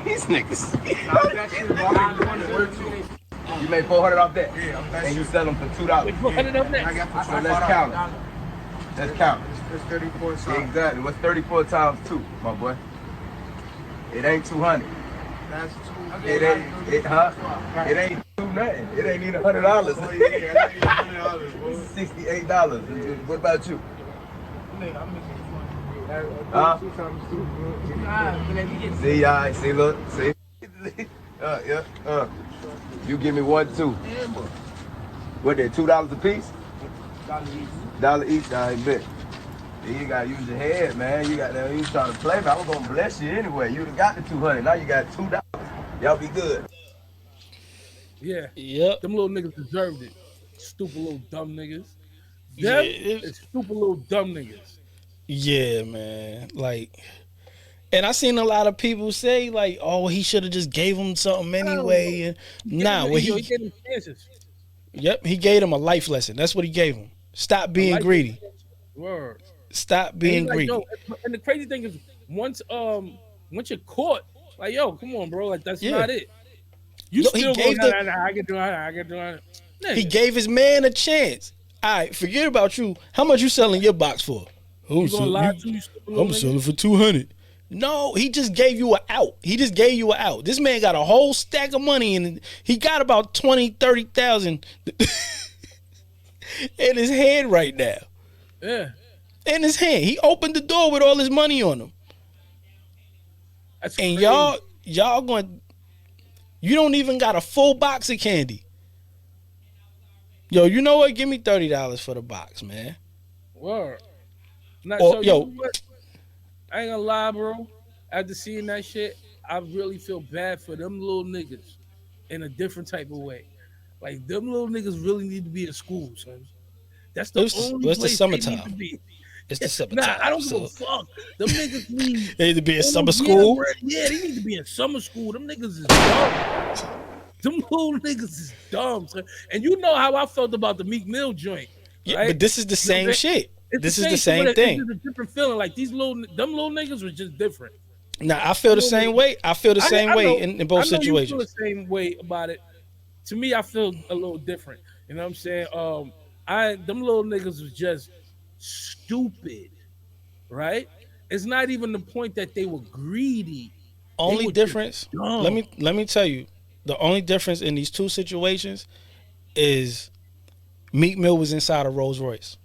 These niggas. Nah, that shit, bro. I make 400 work too. You made 400 off that? Yeah, I'm that And you shit. sell them for $2. Put it up I there. got for So let's count it. Let's count it. It's 34 times. Exactly. What's 34 times 2, my boy? It ain't 200. That's 2. It ain't, It ain't 2 nothing. It ain't even $100. Oh, yeah, that ain't $100, bro. $68. What about you? Nigga, I'm making 200. Huh? 2 times 2, bro. See, y'all, see, look, see. You give me 1, 2. What, they $2 a piece? Dollar each, I bet. You gotta use your head, man. You trying to play, man. I was gonna bless you anyway. You done got the 200. Now you got $2. Y'all be good. Yeah. Yep. Them little niggas deserved it. Stupid little dumb niggas. Yeah, Them it- is stupid little dumb niggas. Yeah, man. Like, and I seen a lot of people say like, "Oh, he should have just gave him something anyway." And nah, what He he gave them chances. yep, he gave him a life lesson. That's what he gave him. Stop being life greedy. Word. Stop And being he's like, greedy. yo, and the crazy thing is, once you're caught, like, yo, come on, bro, like that's Yeah. not it. You Yo, he still go, gave the- nah, I can do it, I can do it. He Nigga, gave his man a chance. All right, forget about you. How much you selling your box for? you gonna lie to you stupid little I'm nigga? selling for 200. No, he just gave you an out. He just gave you an out. This man got a whole stack of money and he got about 20, 30,000 in his hand right now. Yeah, In his hand. He opened the door with all his money on him. that's And crazy. y'all going, you don't even got a full box of candy. Yo, you know what? Give me $30 for the box, man. Word. Not, Or, so yo. you know what? I ain't gonna lie, bro. After seeing that shit, I really feel bad for them little niggas in a different type of way. Like them little niggas really need to be in school, son. That's the It's the only place they summertime. need to be. It's the summertime. Nah, I don't give so a fuck. Them niggas need they need to be in summer yeah, school. bro. Yeah, they need to be in summer school. Them niggas is dumb. Them little niggas is dumb, son. And you know how I felt about the Meek Mill joint, Yeah, right? but this is the You know same what I'm saying? shit. It's This the is the shit, same but thing. It's just a different feeling. Like them little niggas was just different. Now I feel the same way. I feel the same I way know- in both I know you feel situations. the same way about it. To me, I feel a little different. You know what I'm saying? Them little niggas was just stupid, right? It's not even the point that they were greedy. Only were just difference. dumb. Let me tell you. The only difference in these two situations is Meek Mill was inside a Rolls Royce.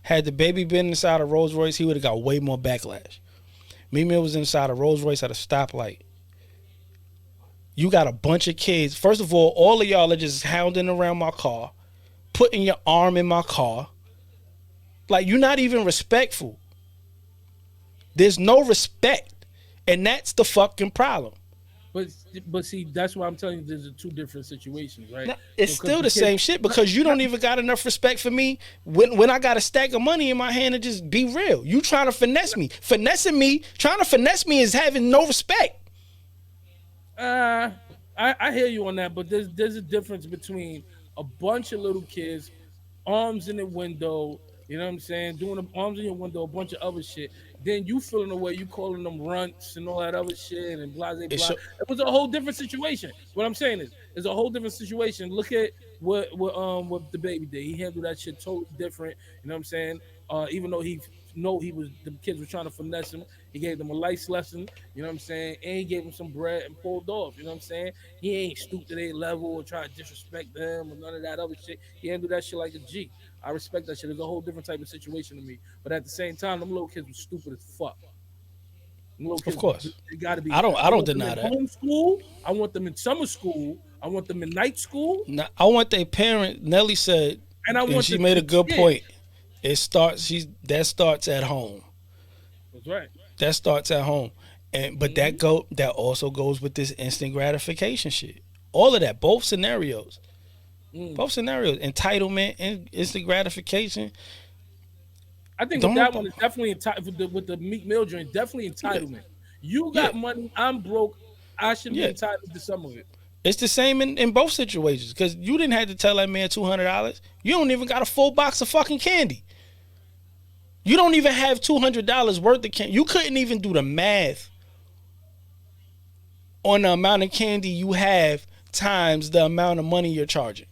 Had the baby been inside a Rolls Royce, he would have got way more backlash. Meek Mill was inside a Rolls Royce at a stoplight. You got a bunch of kids. First of all of y'all are just hounding around my car, putting your arm in my car. Like, you're not even respectful. There's no respect. And that's the fucking problem. But see, that's why I'm telling you, there's two different situations, right? Now, it's Because still the same shit because you don't even got enough respect for me when I got a stack of money in my hand and just be real. You trying to finesse me. Trying to finesse me is having no respect. I hear you on that, but there's a difference between a bunch of little kids, arms in the window, you know what I'm saying, doing the arms in your window, a bunch of other shit. Then you feeling the way you calling them runts and all that other shit and blah blah blah. It's so- It was a whole different situation. What I'm saying is, it's a whole different situation. Look at what the baby did. He handled that shit totally different. You know what I'm saying? Even though he was the kids were trying to finesse him, he gave them a life lesson. You know what I'm saying? And he gave them some bread and pulled off. You know what I'm saying? He ain't stooped to their level or try to disrespect them or none of that other shit. He handled that shit like a G. I respect that shit. It's a whole different type of situation to me. But at the same time, them little kids were stupid as fuck. Little Of kids, course. they gotta be. I don't want them deny in that. homeschool. I want them in summer school. I want them in night school, Now, I want their parent. Nelly said, and I and want she them made a to good kid. point. It starts. That starts at home. That's right. That starts at home, and but that also goes with this instant gratification shit. All of that, both scenarios, entitlement and instant gratification. I think with that one is definitely entitled. With the Meek Mill joint, definitely entitlement. You got money, I'm broke. I should be entitled to some of it. It's the same in both situations because you didn't have to tell that man $200. You don't even got a full box of fucking candy. You don't even have $200 worth of candy. You couldn't even do the math on the amount of candy you have times the amount of money you're charging.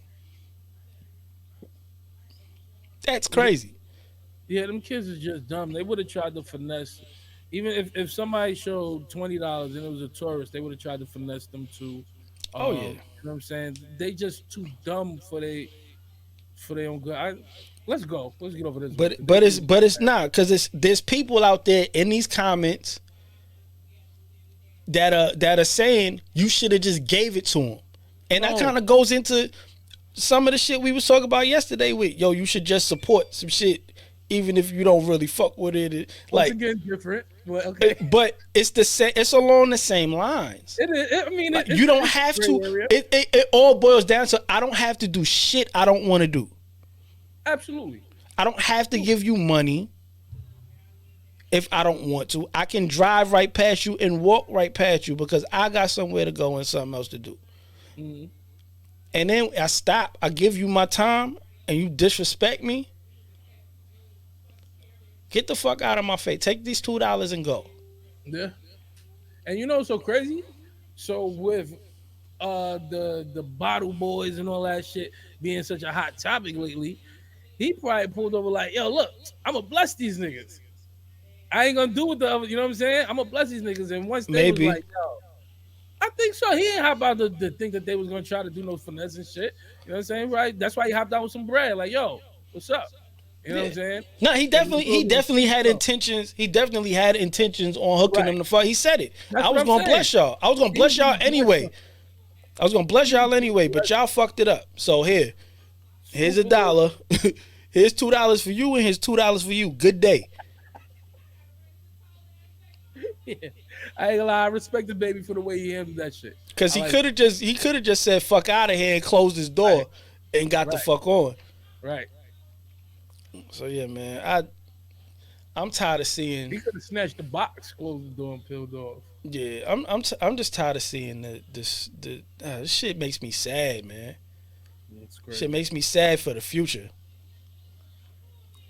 That's crazy. Yeah, them kids are just dumb. They would have tried to finesse. Even if somebody showed $20 and it was a tourist, they would have tried to finesse them too. Oh yeah. You know what I'm saying? They just too dumb for their own good. Let's go. Let's get over this. But it's not because there's people out there in these comments that are saying you should have just gave it to them, and that kind of goes into some of the shit we was talking about yesterday. With you should just support some shit even if you don't really fuck with it. Once again, different. But okay. But it's the same. It's along the same lines. It is. I mean, you don't have to. It all boils down to I don't have to do shit I don't want to do. Absolutely. I don't have to give you money if I don't want to. I can drive right past you and walk right past you because I got somewhere to go and something else to do. Mm-hmm. And then I stop. I give you my time and you disrespect me. Get the fuck out of my face. Take these $2 and go. Yeah. And you know what's so crazy? So with the bottle boys and all that shit being such a hot topic lately, he probably pulled over like, yo, look, I'm going to bless these niggas. I ain't going to do what the other, you know what I'm saying? I'm going to bless these niggas. And once they was like, yo, I think so. He ain't hop out to think that they was going to try to do no finesse and shit. You know what I'm saying? Right? That's why he hopped out with some bread. Like, yo, what's up? You know what I'm saying? No, he definitely had intentions. He definitely had intentions on hooking them the fuck. He said it. I was going to bless y'all. I was going to bless y'all anyway. But y'all fucked it up. So here's $1. Here's $2 for you and here's $2 for you. Good day. Yeah. I ain't gonna lie, I respect the baby for the way he handled that shit. Because he could have just said fuck out of here and closed his door and got the fuck on. Right. So yeah, man, I'm tired of seeing. He could have snatched the box, closed the door, and peeled off. Yeah, I'm just tired of seeing this shit makes me sad, man. Shit makes me sad for the future.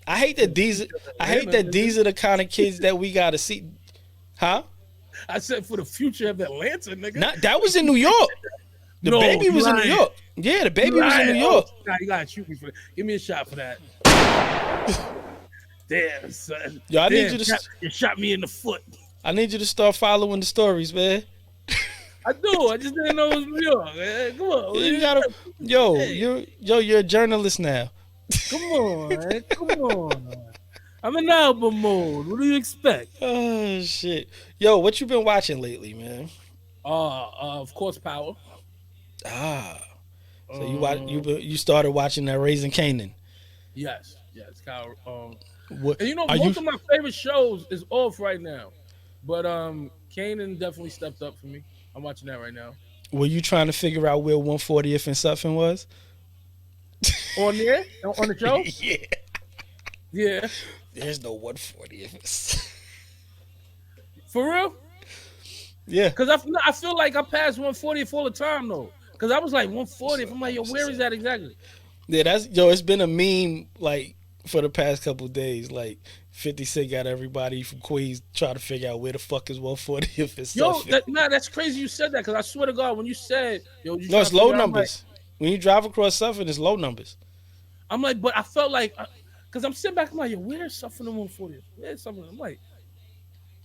I hate that these are the kind of kids that we gotta see. Huh? I said for the future of Atlanta, nigga. That was in New York. The baby was in New York. Yeah, the baby was in New York. Nah, you gotta shoot me for that. Give me a shot for that. Damn, son. Yo, I need you to. You shot me in the foot. I need you to start following the stories, man. I do. I just didn't know it was New York. Man. Come on. You gotta, you're a journalist now. Come on, man. Come on. I'm in album mode. What do you expect? Oh shit. Yo, what you been watching lately, man? Of course, Power. So you started watching that Raising Kanan. Yes. Power. And you know, most of my favorite shows is off right now. But Kanan definitely stepped up for me. I'm watching that right now. Were you trying to figure out where 140th and something was? On there? On the show? Yeah. Yeah. There's no 140th. For real? Yeah. Because I feel like I passed 140th all the time, though. Because I was like 140th. I'm like, yo, where is that exactly? Yeah, it's been a meme, like, for the past couple of days. Like, 50 Cent got everybody from Queens trying to figure out where the fuck is 140th and stuff. Yo, that's crazy you said that, because I swear to God, when you said, yo, no, it's low numbers. When you drive across Suffolk, it's low numbers. I'm like, but I felt like, because I'm sitting back, I'm like, yo, where's Suffering 140? Where's Suffering? I'm like,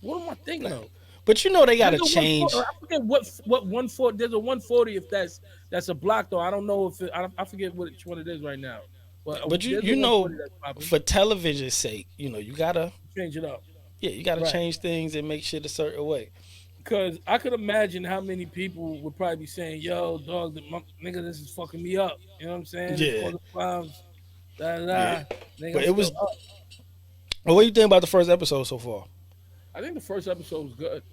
what am I thinking of? But you know they There's gotta a 140. change. I forget what 140. There's a 140 if that's a block though. I don't know if I forget which one it is right now. But But there's a you 140 know, that's popping. for television's sake, you know, you gotta Change it up, you gotta right? change things and make shit a certain way. Because I could imagine how many people would probably be saying, "Yo, dog, nigga, this is fucking me up." You know what I'm saying? It's Yeah, causing problems. Da da yeah. da. Nigga, But I'm it was. still up. Well, what do you think about the first episode so far? I think the first episode was good.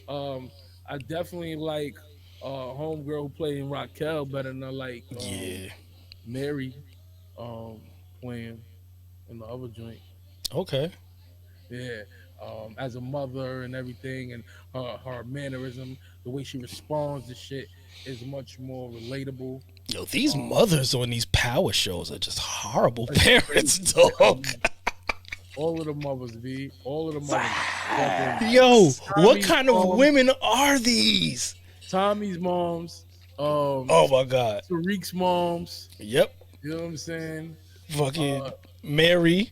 Um, I definitely like homegirl who played in Raquel better than I like Yeah. Mary playing in the other joint. Okay. Yeah, as a mother and everything, and her mannerism, the way she responds to shit is much more relatable. Yo, these Um, mothers on these power shows are just horrible it's parents, crazy. dog. All of the mothers, B. All of the mothers. Fucking Yo, what Tommy's kind of mom, women are these? Tommy's moms, Oh my god. Tariq's moms. Yep. You know what I'm saying? Fucking Uh, Mary.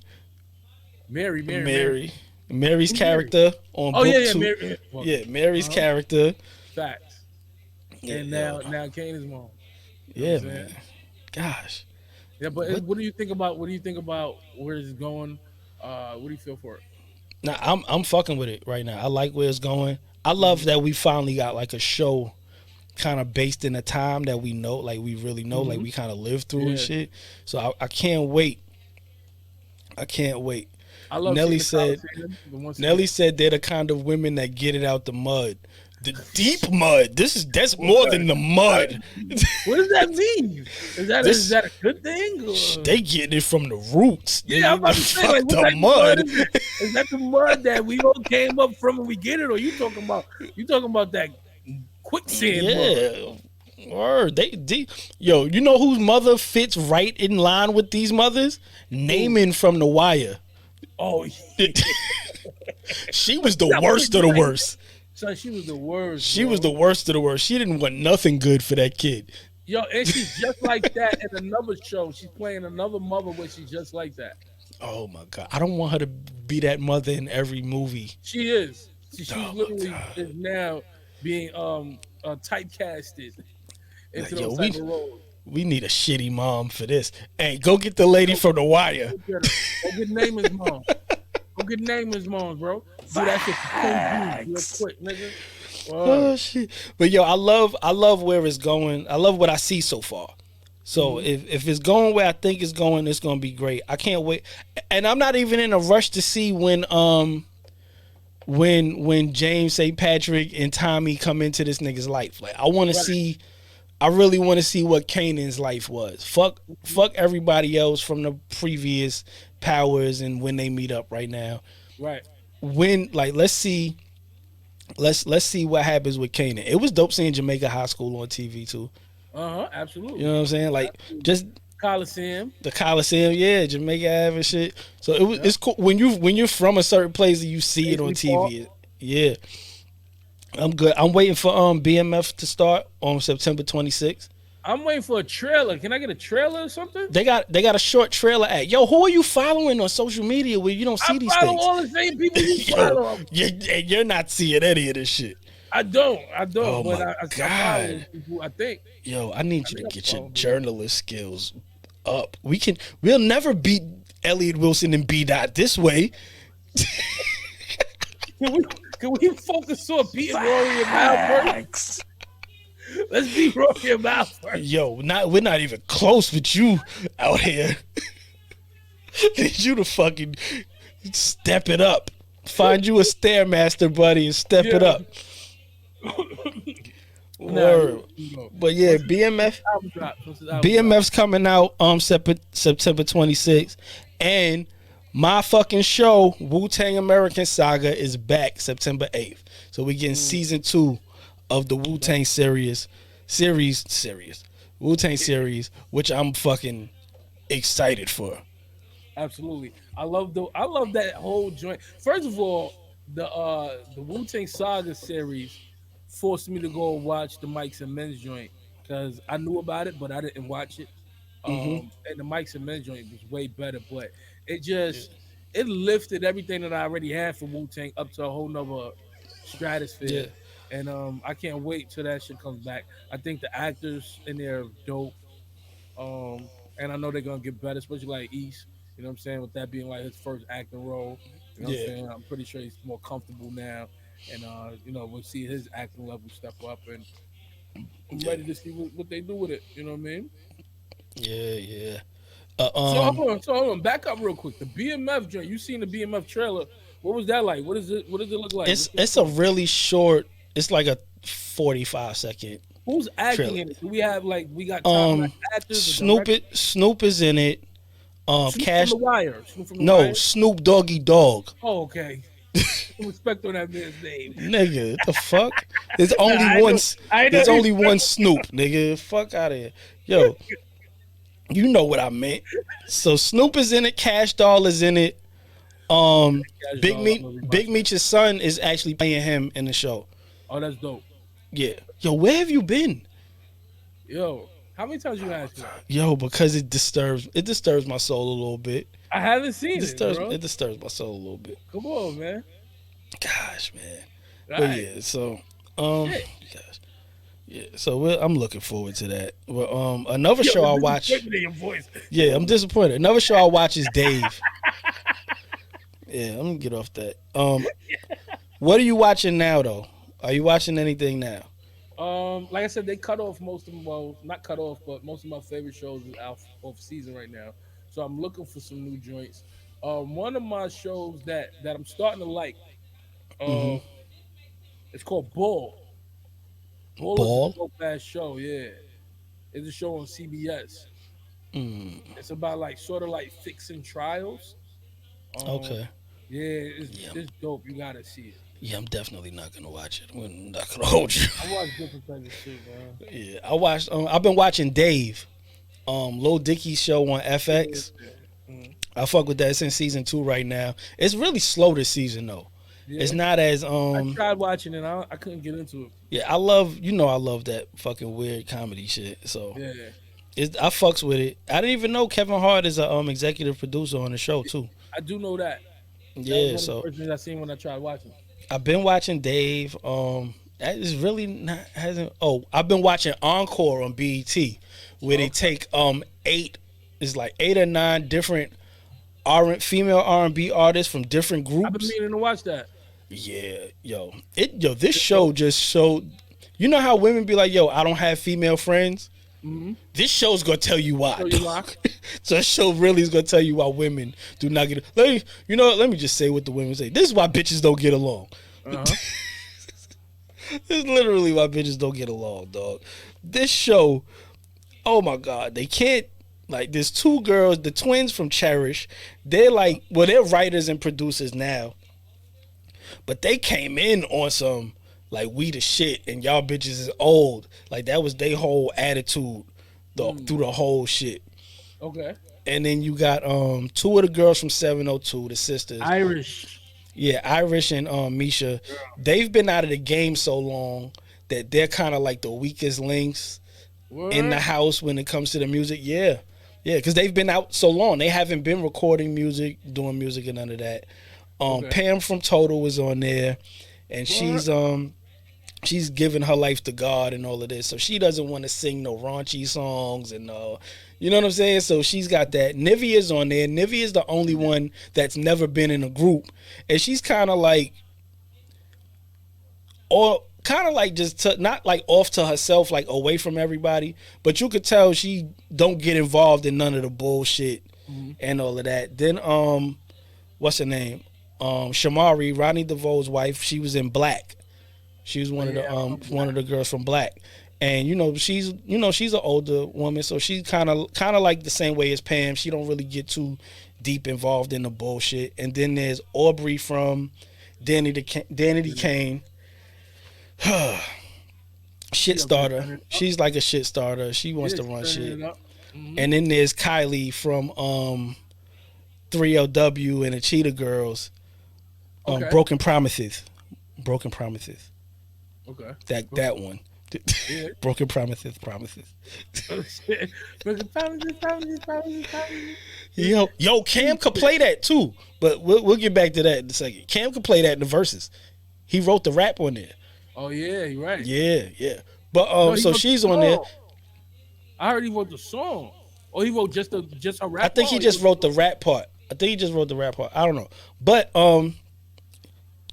Mary. Mary's Who's Mary? character on Oh book yeah, yeah, two. Mary. Fuck. Yeah, Mary's Uh-huh. character. Facts. Yeah, And yo. now Kane's mom. You know Yeah, what I'm saying? man. Gosh. Yeah, but What? what do you think about where it's going? What do you feel for it? Nah, I'm fucking with it right now. I like where it's going. I love that we finally got like a show kind of based in a time that we know, like we really know, like we kind of lived through and Yeah. shit. So I can't wait. I can't wait. I love Nelly seeing the said. Coliseum, the one Nelly said they're the kind of women that get it out the mud, the deep mud. That's more than the mud. What does that mean? This- Is that a good thing? Or? They getting it from the roots. Yeah, I'm nigga. about to say, Fuck like, what the type of mud. is that the mud that we all came up from and we get it, or you talking about that quicksand mud? Yeah. Word. Yo, you know whose mother fits right in line with these mothers? Naaman from The Wire. Oh, She was the Yeah, worst of the worst. son, she was the worst. She bro. was the worst of the worst. She didn't want nothing good for that kid. Yo, and she's just like that in another show. She's playing another mother where she's just like that. Oh my god. I don't want her to be that mother in every movie. She is. She Oh, my literally God. is now being typecasted into Yo, those type of roles. we need a shitty mom for this. Hey, go get the lady from The Wire. Go get Naaman's mom. Go get Naaman's mom, bro. Do that shit for 10 views real quick, nigga. Oh shit. But yo, I love where it's going. I love what I see so far. So if it's going where I think it's gonna be great. I can't wait. And I'm not even in a rush to see when James St. Patrick and Tommy come into this nigga's life. Like I wanna see I really want to see what Kanan's life was. Fuck everybody else from the previous powers and when they meet up right now. Right. When like let's see what happens with Kanan. It was dope seeing Jamaica High School on TV too. Absolutely. You know what I'm saying? Like just Coliseum. the Coliseum, yeah, Jamaica Ave and shit. So it's cool when you're from a certain place and you see it on TV. Yeah. I'm good. I'm waiting for BMF to start on September 26th. I'm waiting for a trailer. Can I get a trailer or something? They got a short trailer at. Yo, who are you following on social media where you don't see these I follow things? all the same people you follow. You're not seeing any of this shit. I don't. Oh but my I God. follow people, I think. Yo, I need you to get your journalist skills up. We'll never beat Elliot Wilson and B. Dot this way. Can we focus on beating Rory and Mal first? Let's beat Rory and Mal first. Yo, we're not even close with you out here. Need you to fucking step it up. Find you a Stairmaster, buddy, and step it up. Word. But yeah, BMF's coming out September 26th, and my fucking show Wu-Tang American Saga is back September 8th. So we getting season 2 of the Wu-Tang series, Wu-Tang series, which I'm fucking excited for. Absolutely. I love that whole joint. First of all, the Wu-Tang Saga series forced me to go watch the Mike's and Men's joint. because I knew about it, but I didn't watch it. Mm-hmm. And the Mike's and Men joint was way better, but it just it lifted everything that I already had from Wu Tang up to a whole nother Yeah. stratosphere. And I can't wait till that shit comes back. I think the actors in there are dope. And I know they're gonna get better, especially like East. You know what I'm saying? With that being like his first acting role. You know what I'm Yeah. saying? I'm pretty sure he's more comfortable now. And we'll see his acting level step up, and I'm Yeah. ready to see what they do with it. You know what I mean? Yeah. Yeah. So hold on, back up real quick. The BMF joint, you seen the BMF trailer? What was that like? What is it? What does it look like? It's a really short. It's like a 45-second Who's acting trailer. in it? Do we have we got top notch actors? Or directors? Snoop is in it. Snoop from Cash. the Wire. Snoop from the No, Wire. Snoop Doggy Dog. Oh, okay. Respect on that man's name. Nigga, what the fuck? There's only I one. know- I know There's he's- only one Snoop, nigga. Fuck out of here, yo. You know what I meant. So Snoop is in it. Cash Doll is in it. Cash Big Doll, Meat, I'm gonna Big rewatch Meech's son is actually playing him in the show. Oh, that's dope. Yeah, yo, where have you been? Yo, how many times you asked that? Yo, because it disturbs my soul a little bit. I haven't seen It it, disturbs bro. it disturbs my soul a little bit. Come on, man. Gosh, man. All But right. yeah, so Shit. gosh. Yeah, so I'm looking forward to that. But another show I Yo, watch. disappointment in your voice. Yeah, I'm disappointed. Another show I watch is Dave. Yeah, I'm gonna get off that. What are you watching now though? Are you watching anything now? Like I said, they cut off most of them. Well, not cut off, but most of my favorite shows is out off season right now. So I'm looking for some new joints. One of my shows that I'm starting to like, it's called Bull. Bull Ball? is a dope ass show. Yeah, it's a show on CBS. It's about sort of like fixing trials. Okay. Yeah, it's dope. You gotta see it. Yeah, I'm definitely not gonna watch it. I'm not gonna hold you. I watch different types of shit, man. Yeah, I watched. I've been watching Dave, Lil Dicky's show on FX. I fuck with that since season 2 right now. It's really slow this season though. Yeah. It's not as I tried watching it. I couldn't get into it. yeah. I love that fucking weird comedy shit. So Yeah. I fucks with it. I didn't even know Kevin Hart is a executive producer on the show too. I do know that. Yeah, That was one so of the first things I seen when I tried watching. I've been watching Dave. That is really not hasn't. Oh, I've been watching Encore on BET, where they take 8 or 9 different female R&B artists from different I've been groups. meaning to watch that. Yeah, this show just showed. You know how women be like, "Yo, I don't have female friends." This show's gonna tell you why. Show you why? So that show really is gonna tell you why women do not get. Let me just say what the women say. This is why bitches don't get along. This is literally why bitches don't get along, dog. This show, oh my god, they can't. There's 2 girls, the twins from Cherish. They're they're writers and producers now, but they came in on some we the shit and y'all bitches is old. That was their whole attitude through the whole shit. Okay. And then you got 2 of the girls from 702, the sisters. Irish. Yeah, Irish and Misha. They've been out of the game so long that they're kind of like the weakest links in the house when it comes to the music. Yeah, because they've been out so long. They haven't been recording music, doing music, and none of that. Pam from Total was on there, and she's giving her life to God and all of this. So she doesn't want to sing no raunchy songs and you know what I'm saying? So she's got that. Nivea's on there. Nivea is the only one that's never been in a group. And she's kind of not off to herself, away from everybody. But you could tell she don't get involved in none of the bullshit and all of that. Then, what's her name? Shamari, Ronnie DeVoe's wife, she was in Black. She was one of the girls from Black. And she's an older woman, so she's kind of like the same way as Pam. She don't really get too deep involved in the bullshit. And then there's Aubrey from Danny the Kane. Shit starter. She's like a shit starter. She wants to run shit. And then there's Kylie from 3LW and the Cheetah Girls. Broken Promises. Okay. That one. Yeah. Broken promises, promises. Oh shit. Broken promises, promises, promises, promises. Yeah. Yo, Cam could play that too, but we'll get back to that in a second. Cam could play that in the verses. He wrote the rap on there. Oh yeah, you're right. Yeah, yeah. But No, he so wrote the she's on there. song. I heard he wrote the song. Or he wrote just a I rap think part. he Or he just wrote the wrote the rap part. I think he just wrote the rap part. I don't know. But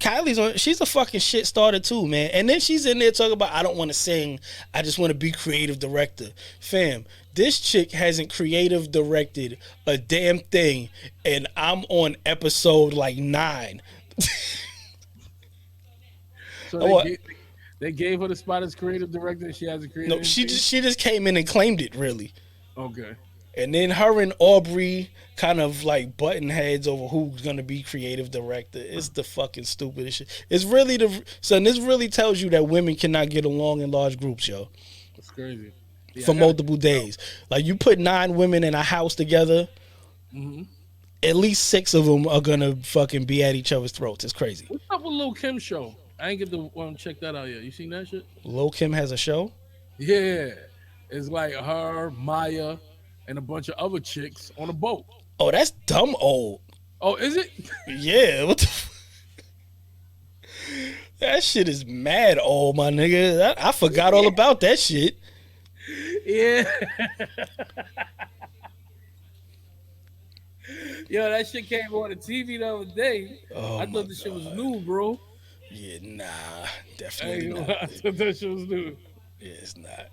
Kylie's on. She's a fucking shit starter too, man. And then she's in there talking about I don't want to sing. I just want to be creative director. Fam, this chick hasn't creative directed a damn thing, and I'm on episode like 9. So Oh, they gave her the spot as creative director. And she hasn't created no, anything. she just came in and claimed it really. Okay. And then her and Aubrey kind of like button heads over who's gonna be creative director. It's the fucking stupidest shit. It's really son. This really tells you that women cannot get along in large groups, yo, That's crazy. Yeah, for I gotta multiple days. Like you put 9 women in a house together, at least 6 of them are gonna fucking be at each other's throats. It's crazy. What's up with Lil Kim show? I ain't get to check that out yet. You seen that shit? Lil Kim has a show. Yeah. It's like her, Maya, and a bunch of other chicks on a boat. Oh, that's dumb old. Oh, is it? Yeah, what the. That shit is mad old, my nigga. I forgot all about that shit. Yeah. Yo, that shit came on the TV the other day. Oh I thought the shit was new, bro. Yeah, nah, I definitely ain't gonna not. lie, I thought that shit was new. Yeah, it's not.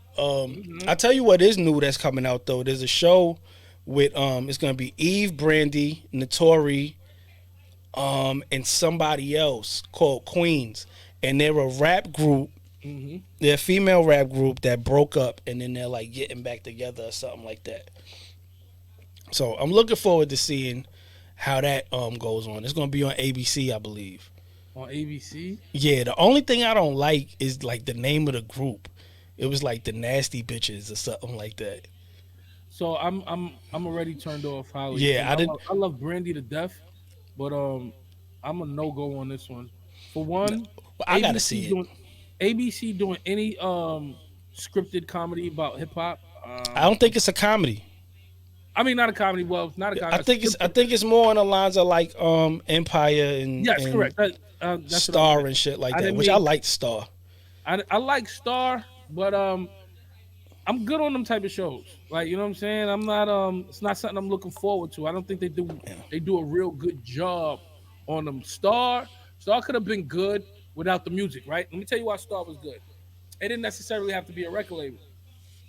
I tell you what is new that's coming out though. There's a show with it's gonna be Eve, Brandy, Notori, and somebody else called Queens, and they're a rap group. They're a female rap group that broke up, and then they're like getting back together or something like that. So I'm looking forward to seeing how that goes on. It's gonna be on ABC, I believe. On ABC? Yeah, the only thing I don't like is like the name of the group. It was like the Nasty Bitches or something like that. So I'm already turned off Holly. Yeah, I didn't. I love Brandy to death, but I'm a no go on this one. For one, I gotta see it. ABC doing any scripted comedy about hip hop. I don't think it's a comedy. I mean, not a comedy. Well, not a comedy. I think it's more on the lines of like Empire and yes, and correct. That's Star and shit like that, which I like Star. I like Star, but I'm good on them type of shows. Like, you know what I'm saying? I'm not it's not something I'm looking forward to. I don't think they do a real good job on them. Star could have been good without the music, right? Let me tell you why Star was good. It didn't necessarily have to be a record label,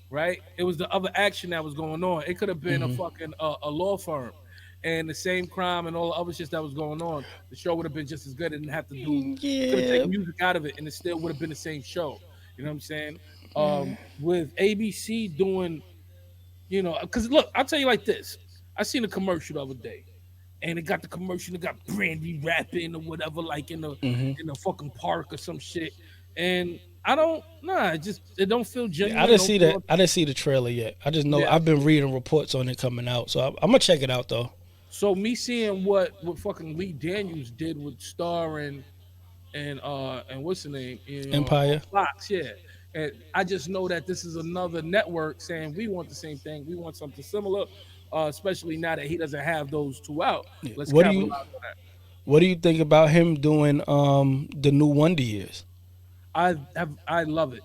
right? It was the other action that was going on. It could have been a fucking a law firm and the same crime and all the other shit that was going on. The show would have been just as good. It didn't have to do could have taken music out of it and it still would have been the same show. You know what I'm saying? With ABC doing, you know, because look, I'll tell you like this. I seen a commercial the other day, and it got the commercial. It got Brandy rapping or whatever, like in the fucking park or some shit. And I don't, it don't feel genuine. I didn't see that. I didn't see the trailer yet. I just know I've been reading reports on it coming out, so I'm gonna check it out though. So me seeing what fucking Lee Daniels did with Star and what's the name? You know, Empire. Fox, yeah. And I just know that this is another network saying we want the same thing. We want something similar, especially now that he doesn't have those two out. Let's capitalize on that. What do you think about him doing the new Wonder Years? I love it.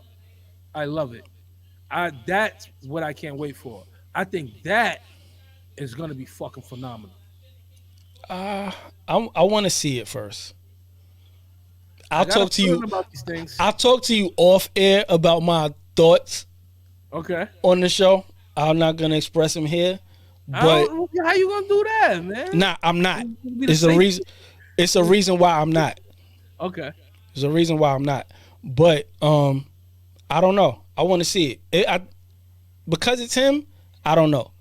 I love it. That's what I can't wait for. I think that is gonna be fucking phenomenal. I want to see it first. I'll talk to you about these things. I'll talk to you off air about my thoughts. Okay. On the show, I'm not gonna express them here. But how you gonna do that, man? Nah, I'm not. It's a reason. It's a reason why I'm not. Okay. There's a reason why I'm not. But I don't know. I want to see it. Because it's him. I don't know.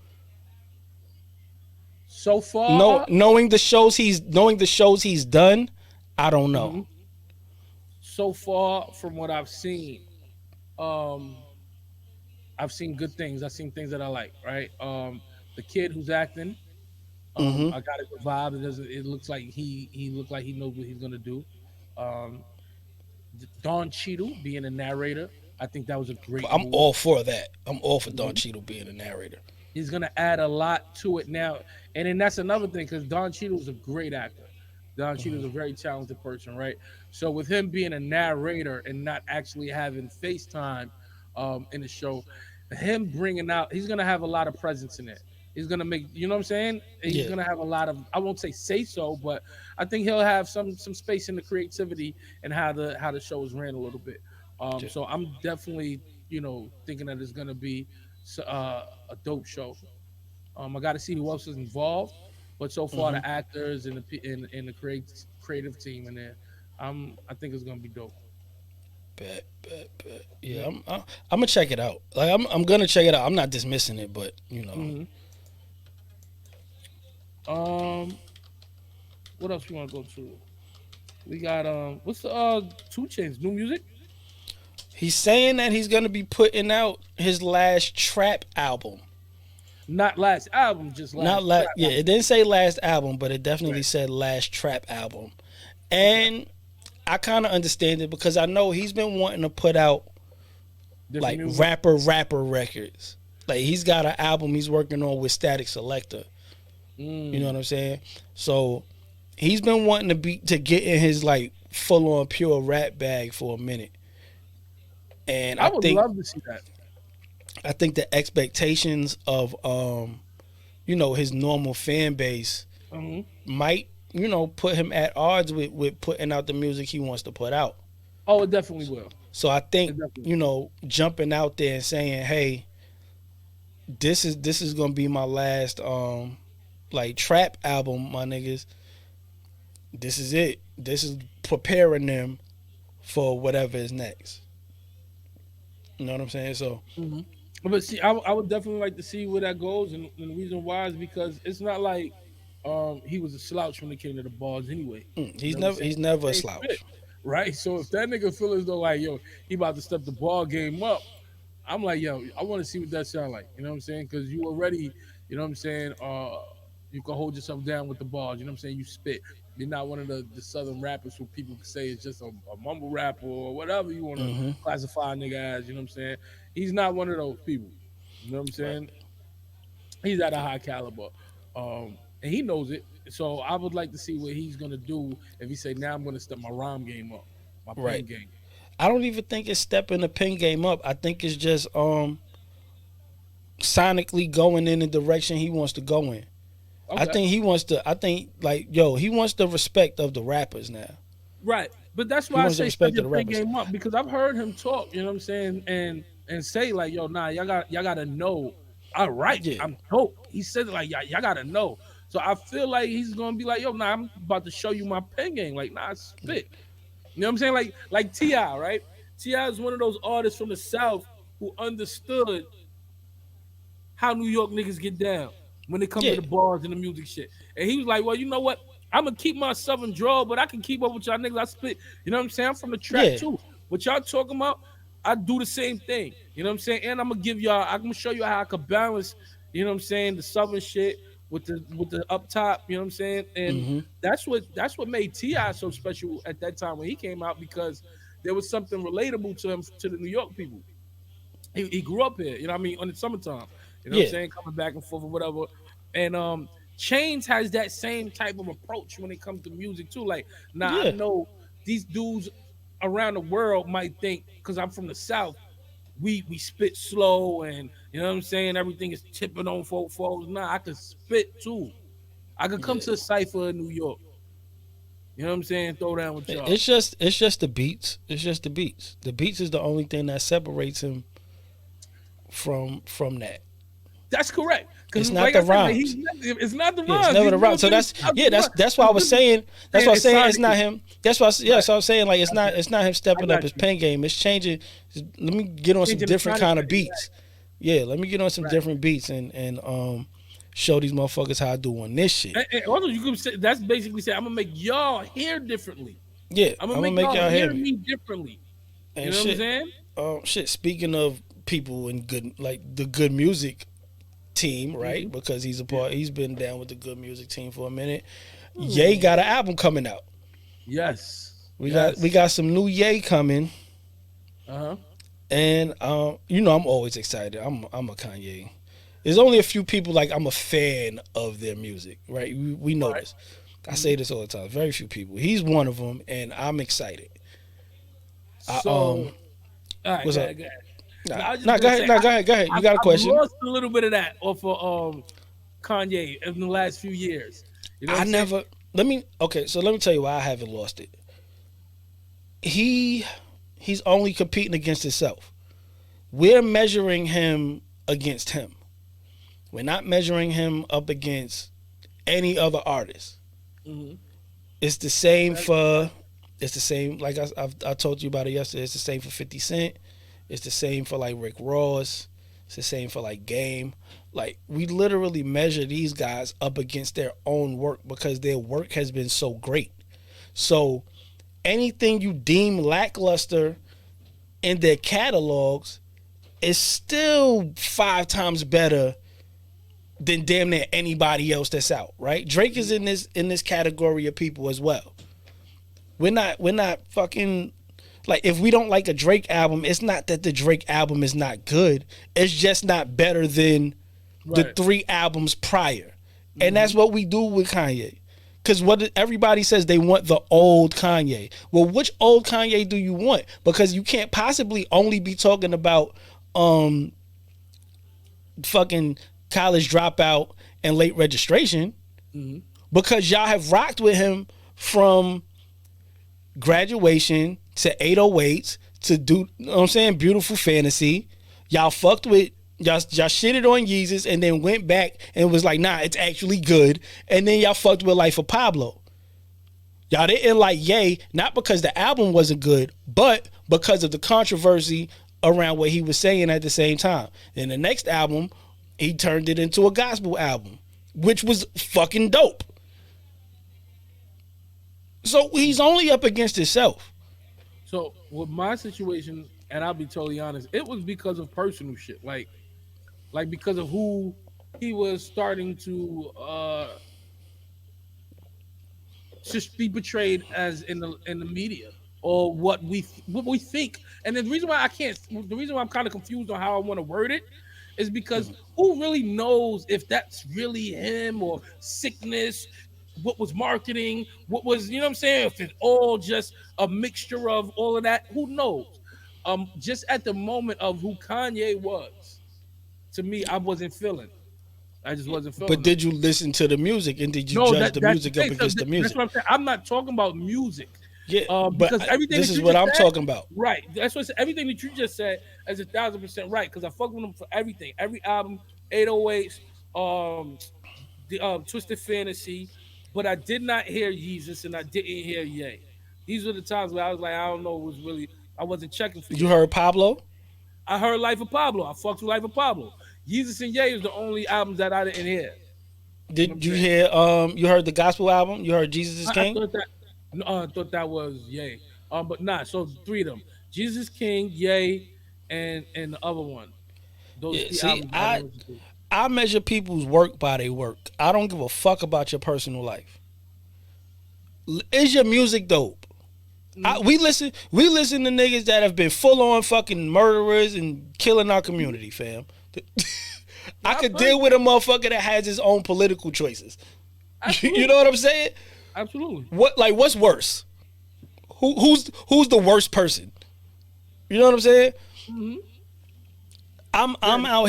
So far, knowing the shows he's done, I don't know. Mm-hmm. So far, from what I've seen good things. I've seen things that I like. Right. The kid who's acting, I got a good vibe. It looks like he looked like he knows what he's gonna do. Don Cheadle being a narrator, I think that was a great I'm move. all for that. I'm all for Don Cheadle being a narrator. He's gonna add a lot to it now, and then that's another thing because Don Cheadle's a great actor. Don Cheadle's a very talented person, right? So with him being a narrator and not actually having FaceTime in the show, him bringing out, he's gonna have a lot of presence in it. He's gonna make, you know what I'm saying? He's Yeah. gonna have a lot of, I won't say so, but I think he'll have some space in the creativity and how the show is ran a little bit. Yeah. So I'm definitely thinking that it's gonna be a dope show. I got to see who else is involved, but so far Hmm. the actors and the creative team in there, I think it's gonna be dope. Bet. Yeah, Yeah. I'm gonna check it out. Like I'm gonna check it out. I'm not dismissing it, but hmm Um, what else we want to go to? We got what's the 2 Chainz new music? he's saying that he's gonna be putting out his last trap album. Not last album, just Not last trap yeah, album. it didn't say last album, but it definitely Right. said last trap album. Okay. And I kind of understand it because I know he's been wanting to put out Different like music. rapper records. Like he's got an album he's working on with Static Selector. You know what I'm saying? So he's been wanting to get in his like full on pure rap bag for a minute. And I would love to see that. I think the expectations of his normal fan base hmm might put him at odds with putting out the music he wants to put out. Oh, it definitely will. So I It think definitely. jumping out there and saying, "Hey, this is gonna be my last like trap album, my niggas. This is it. This is preparing them for whatever is next." You know what I'm saying? So hmm But see, I would definitely like to see where that goes, and the reason why is because it's not like he was a slouch when it came to the bars anyway. You he's know what I'm never saying? he's never a Same slouch. shit, right? So if that nigga feel as though like yo, he about to step the ball game up, I'm like yo, I want to see what that sound like. You know what I'm saying? Because you already, you know what I'm saying. You can hold yourself down with the bars. You know what I'm saying? You spit. You're not one of the southern rappers who people can say is just a mumble rapper or whatever you want to Hmm. classify a nigga as. You know what I'm saying? He's not one of those people. You know what I'm Right. saying? He's at a high caliber, and he knows it. So I would like to see what he's gonna do if he say, "Now I'm gonna step my rhyme game up, my pen Right. game." I don't even think it's stepping the pen game up. I think it's just sonically going in the direction he wants to go in. I Okay, think he wants to. I think like he wants the respect of the rappers now. right. But that's He why I wants the say step respect of your the pen rappers. game up because I've heard him talk. You know what I'm saying, and say like, "Yo, nah, y'all gotta know. All right, Yeah. I'm dope." He said it like, "Y'all gotta know." So I feel like he's gonna be like, "Yo, nah, I'm about to show you my pen game. Like, nah, I spit." You know what I'm saying? Like Ti, right? Ti is one of those artists from the South who understood how New York niggas get down when it come to Yeah. the bars and the music shit. And he was like, "Well, you know what? I'm gonna keep my southern drawl, but I can keep up with y'all niggas. I spit. You know what I'm saying? I'm from the trap Yeah. too. What y'all talking about? I do the same thing. You know what I'm saying? And I'm gonna give y'all. I'm gonna show you how I could balance. You know what I'm saying? The southern shit with the up top. You know what I'm saying? And Hmm. that's what made Ti so special at that time when he came out because there was something relatable to him to the New York people. He grew up here, you know what I mean, on the summertime. You know what I'm Yeah. saying? Coming back and forth or whatever. And Chains has that same type of approach when it comes to music too. Like, nah, I Yeah. know these dudes around the world might think because I'm from the South, we spit slow and you know what I'm saying, everything is tipping on folks. Nah, I could spit too. I could come Yeah. to a cipher in New York. You know what I'm saying? Throw down with y'all. It's just the beats. It's just the beats. The beats is the only thing that separates him from that. That's correct. Because It's not like the I said, like, rhymes. it's not the Yeah, it's rhymes. never He's the doing rhymes. So things that's out the yeah. rhymes. That's why I was saying. That's why I was saying it's not sonically. him. That's why. Yeah. Right. So I was saying like it's not. Okay. It's not him I stepping up got his you. pen game. It's changing. Let me get on some Changing the different sonic kind of package. beats. Yeah. Let me get on some Right. different beats and show these motherfuckers how I do on this shit. And also, you can say that's basically saying I'm gonna make y'all hear differently. Yeah. I'm I'm gonna gonna make make y'all y'all hear hear me. me differently. You And know what I'm shit. saying? Shit. Speaking of people in good like the good music team, right? Because he's a part. He's been down with the good music team for a minute. Ye got an album coming out. Yes. We Yes. got some new Ye coming. Uh huh. And you know, I'm always excited. I'm a Kanye. There's only a few people like I'm a fan of their music, right? We know Right. this. I say this all the time. Very few people. He's one of them, and I'm excited. I, So, all right, what's go up? ahead, go ahead. No, Nah, I was just nah, go gonna ahead. say Nah, go ahead. Go ahead. You got a I've question? lost a little bit of that off of Kanye in the last few years. You know what I I'm saying? never. Let me. Okay, so let me tell you why I haven't lost it. He's only competing against himself. We're measuring him against him. We're not measuring him up against any other artist. Mm-hmm. It's the same for. It's the same. Like I told you about it yesterday. It's the same for 50 Cent. It's the same for like Rick Ross. It's the same for like Game. Like we literally measure these guys up against their own work because their work has been so great. So anything you deem lackluster in their catalogs is still 5 times better than damn near anybody else that's out, right? Drake is in this category of people as well. We're not fucking like if we don't like a Drake album, it's not that the Drake album is not good. It's just not better than the Right. 3 albums prior. And that's what we do with Kanye. Cause what everybody says they want the old Kanye. Well, which old Kanye do you want? Because you can't possibly only be talking about fucking college dropout and late registration because y'all have rocked with him from graduation to 808s to do, you know what I'm saying, beautiful fantasy. Y'all fucked with y'all shitted on Yeezus and then went back and was like, nah, it's actually good. And then y'all fucked with Life of Pablo. Y'all didn't like Ye, not because the album wasn't good, but because of the controversy around what he was saying at the same time. And the next album, he turned it into a gospel album, which was fucking dope. So he's only up against himself. So with my situation, and I'll be totally honest, it was because of personal shit. Like because of who he was starting to just be portrayed as in the media or what we think. And the reason why the reason why I'm kind of confused on how I want to word it is because who really knows if that's really him or sickness, what was marketing, what was, you know what I'm saying? If it's all just a mixture of all of that, who knows? Just at the moment of who Kanye was, to me, I wasn't feeling. I just wasn't feeling But him. did you listen to the music and did you No, judge the that's the music up thing. So against the that's music? what I'm saying. I'm not talking about music. Yeah, but Because everything this that is you what just I'm said, talking about. right? That's what everything that you just said is 1,000% right. Because I fuck with them for everything, every album, 808s, the Twisted Fantasy, but I did not hear Yeezus and I didn't hear Ye. These were the times where I was like, I don't know, it was really I wasn't checking for You Ye. heard Pablo? I heard Life of Pablo. I fucked with Life of Pablo. Yeezus and Ye is the only albums that I didn't hear. You know what I'm Did you saying? hear you heard the gospel album? You heard Jesus is I King? thought that no, I thought that was Ye. But not so 3 of them. Jesus King, Ye, and the other one. Those Yeah, 3 see, albums I I didn't listen to. I measure people's work by their work. I don't give a fuck about your personal life. Is your music dope? We listen to niggas that have been full on fucking murderers and killing our community, fam. I could deal with a motherfucker that has his own political choices. Absolutely. You know what I'm saying? Absolutely. What's worse? Who's the worst person? You know what I'm saying? I'm out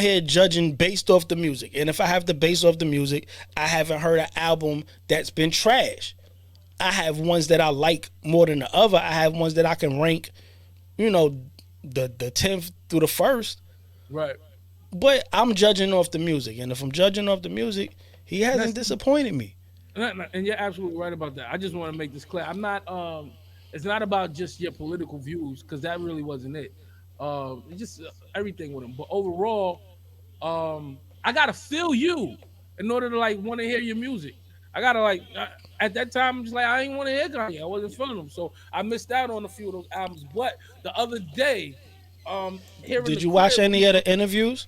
here judging based off the music. And if I have to base off the music, I haven't heard an album that's been trash. I have ones that I like more than the other. I have ones that I can rank, you know, the 10th through the 1st. Right. But I'm judging off the music. And if I'm judging off the music, he hasn't disappointed me. And you're absolutely right about that. I just want to make this clear. I'm not it's not about just your political views, because that really wasn't it. It's just everything with him. But overall, I gotta feel you in order to like want to hear your music. I gotta at that time I'm just like I didn't want to hear Kanye. I wasn't feeling him, so I missed out on a few of those albums. But the other day, hearing Did the you watch crib, any of the interviews?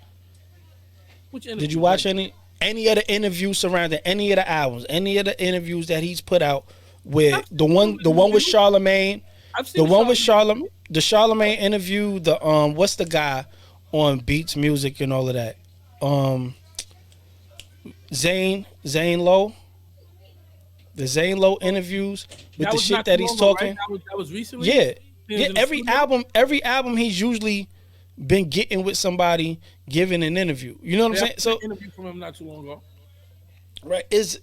which Did you interview? watch any of the interviews surrounding any of the albums? Any of the interviews that he's put out with the one with Charlemagne I've seen The the one with Charlamagne. the Charlamagne interview, the what's the guy on Beats Music and all of that? Um Zane Lowe. The Zane Lowe interviews with That the was shit not too that he's long ago, right? talking. That was recently. Yeah. He Yeah, was in the studio. every album he's usually been getting with somebody giving an interview. You know what I'm Yeah, I saying? saw an So interview from him not too long ago. right is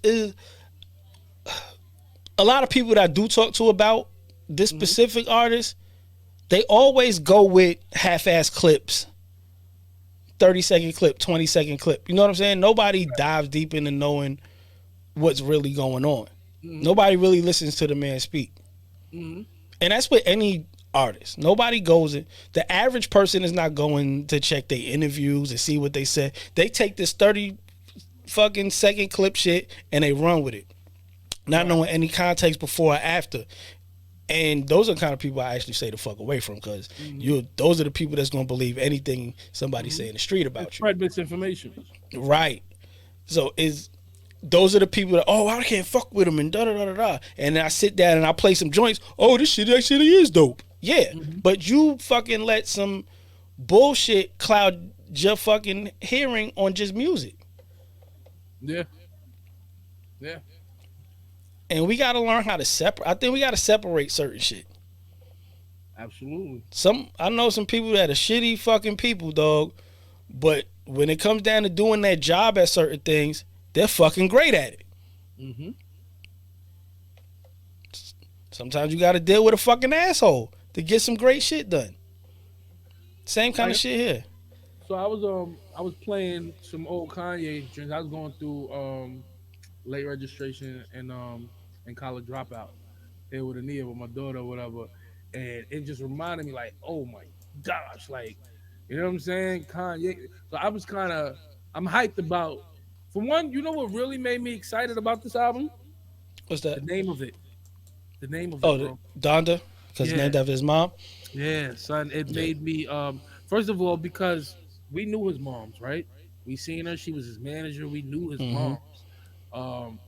a lot of people that I do talk to about this specific artist, they always go with half-ass clips. 30-second clip, 20-second clip. You know what I'm saying? Nobody dives deep into knowing what's really going on. Nobody really listens to the man speak. Mm-hmm. And that's with any artist. Nobody goes in. The average person is not going to check their interviews and see what they said. They take this 30 fucking second clip shit and they run with it. Not knowing any context before or after. And those are the kind of people I actually say to fuck away from, because those are the people that's gonna believe anything somebody say in the street about you. Spread misinformation. Right. So those are the people that, oh, I can't fuck with them and da da da da da. And then I sit down and I play some joints. Oh, this shit actually is dope. Yeah. But you fucking let some bullshit cloud your fucking hearing on just music. Yeah. Yeah. And we gotta learn how to separate. I think we gotta separate certain shit. Absolutely. I know some people that are shitty fucking people, dog. But when it comes down to doing that job at certain things, they're fucking great at it. Mm-hmm. Sometimes you gotta deal with a fucking asshole to get some great shit done. Same kind of shit here. So I was playing some old Kanye joints. I was going through late registration and college dropout here with Ania with my daughter or whatever, and it just reminded me like, oh my gosh, like, you know what I'm saying, Kanye. So I was I'm hyped about. For one, you know what really made me excited about this album? What's The that? name of it. The name of it, Oh, bro. Donda, because Yeah. named after his mom. Yeah, son. It made me first of all, because we knew his moms, right? We seen her, she was his manager, we knew his moms. Um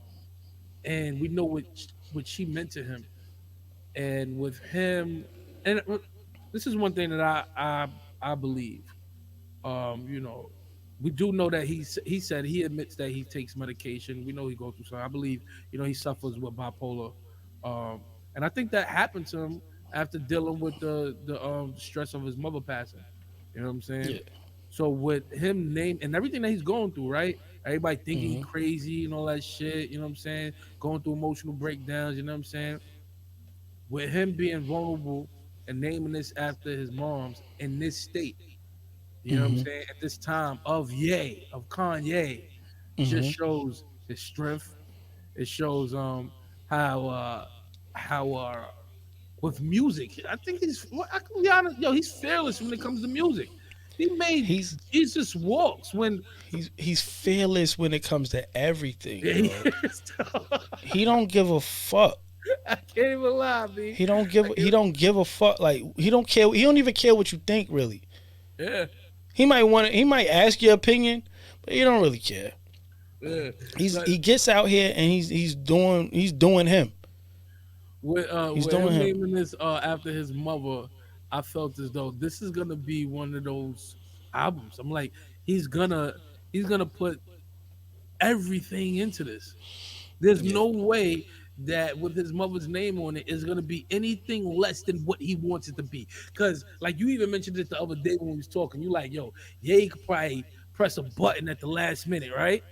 and we know what she meant to him. And with him, and this is one thing that I believe. You know, we do know that he said he admits that he takes medication. We know he goes through something. I believe, you know, he suffers with bipolar. And I think that happened to him after dealing with the stress of his mother passing. You know what I'm saying? Yeah. So with him name and everything that he's going through, right? Everybody thinking he crazy and all that shit, you know what I'm saying? Going through emotional breakdowns, you know what I'm saying? With him being vulnerable and naming this after his mom's in this state, you know what I'm saying? At this time of Kanye, just shows his strength. It shows how with music, I think I can be honest, yo, he's fearless when it comes to music. He made He's Jesus Walks when he's fearless when it comes to everything, yeah, he bro. is. He don't give a fuck. I can't even lie, man. He don't give a fuck. Like, he don't care. He don't even care what you think, really. Yeah, He might ask your opinion, but he don't really care. yeah. He gets out here and he's doing him. He's With doing him him. naming this after his mother, I felt as though this is gonna be one of those albums. I'm like, he's gonna put everything into this. There's no way that with his mother's name on it is gonna be anything less than what he wants it to be. Cause like you even mentioned it the other day when we was talking, you like, yo, yeah, he could probably press a button at the last minute, right?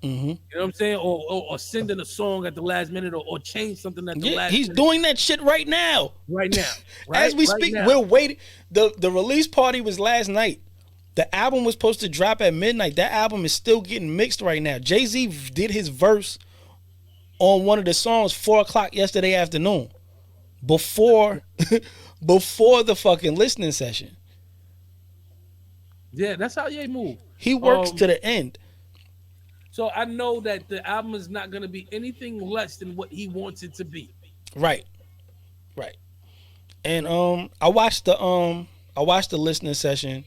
You know what I'm saying? Or send in a song at the last minute or change something at the Yeah, last he's minute. doing that shit right now. Right now. Right? As we Right speak, now. we're waiting. The release party was last night. The album was supposed to drop at midnight. That album is still getting mixed right now. Jay-Z did his verse on one of the songs 4:00 yesterday afternoon. Before the fucking listening session. Yeah, that's how Ye move. He works to the end. So I know that the album is not gonna be anything less than what he wants it to be. Right. And I watched the listening session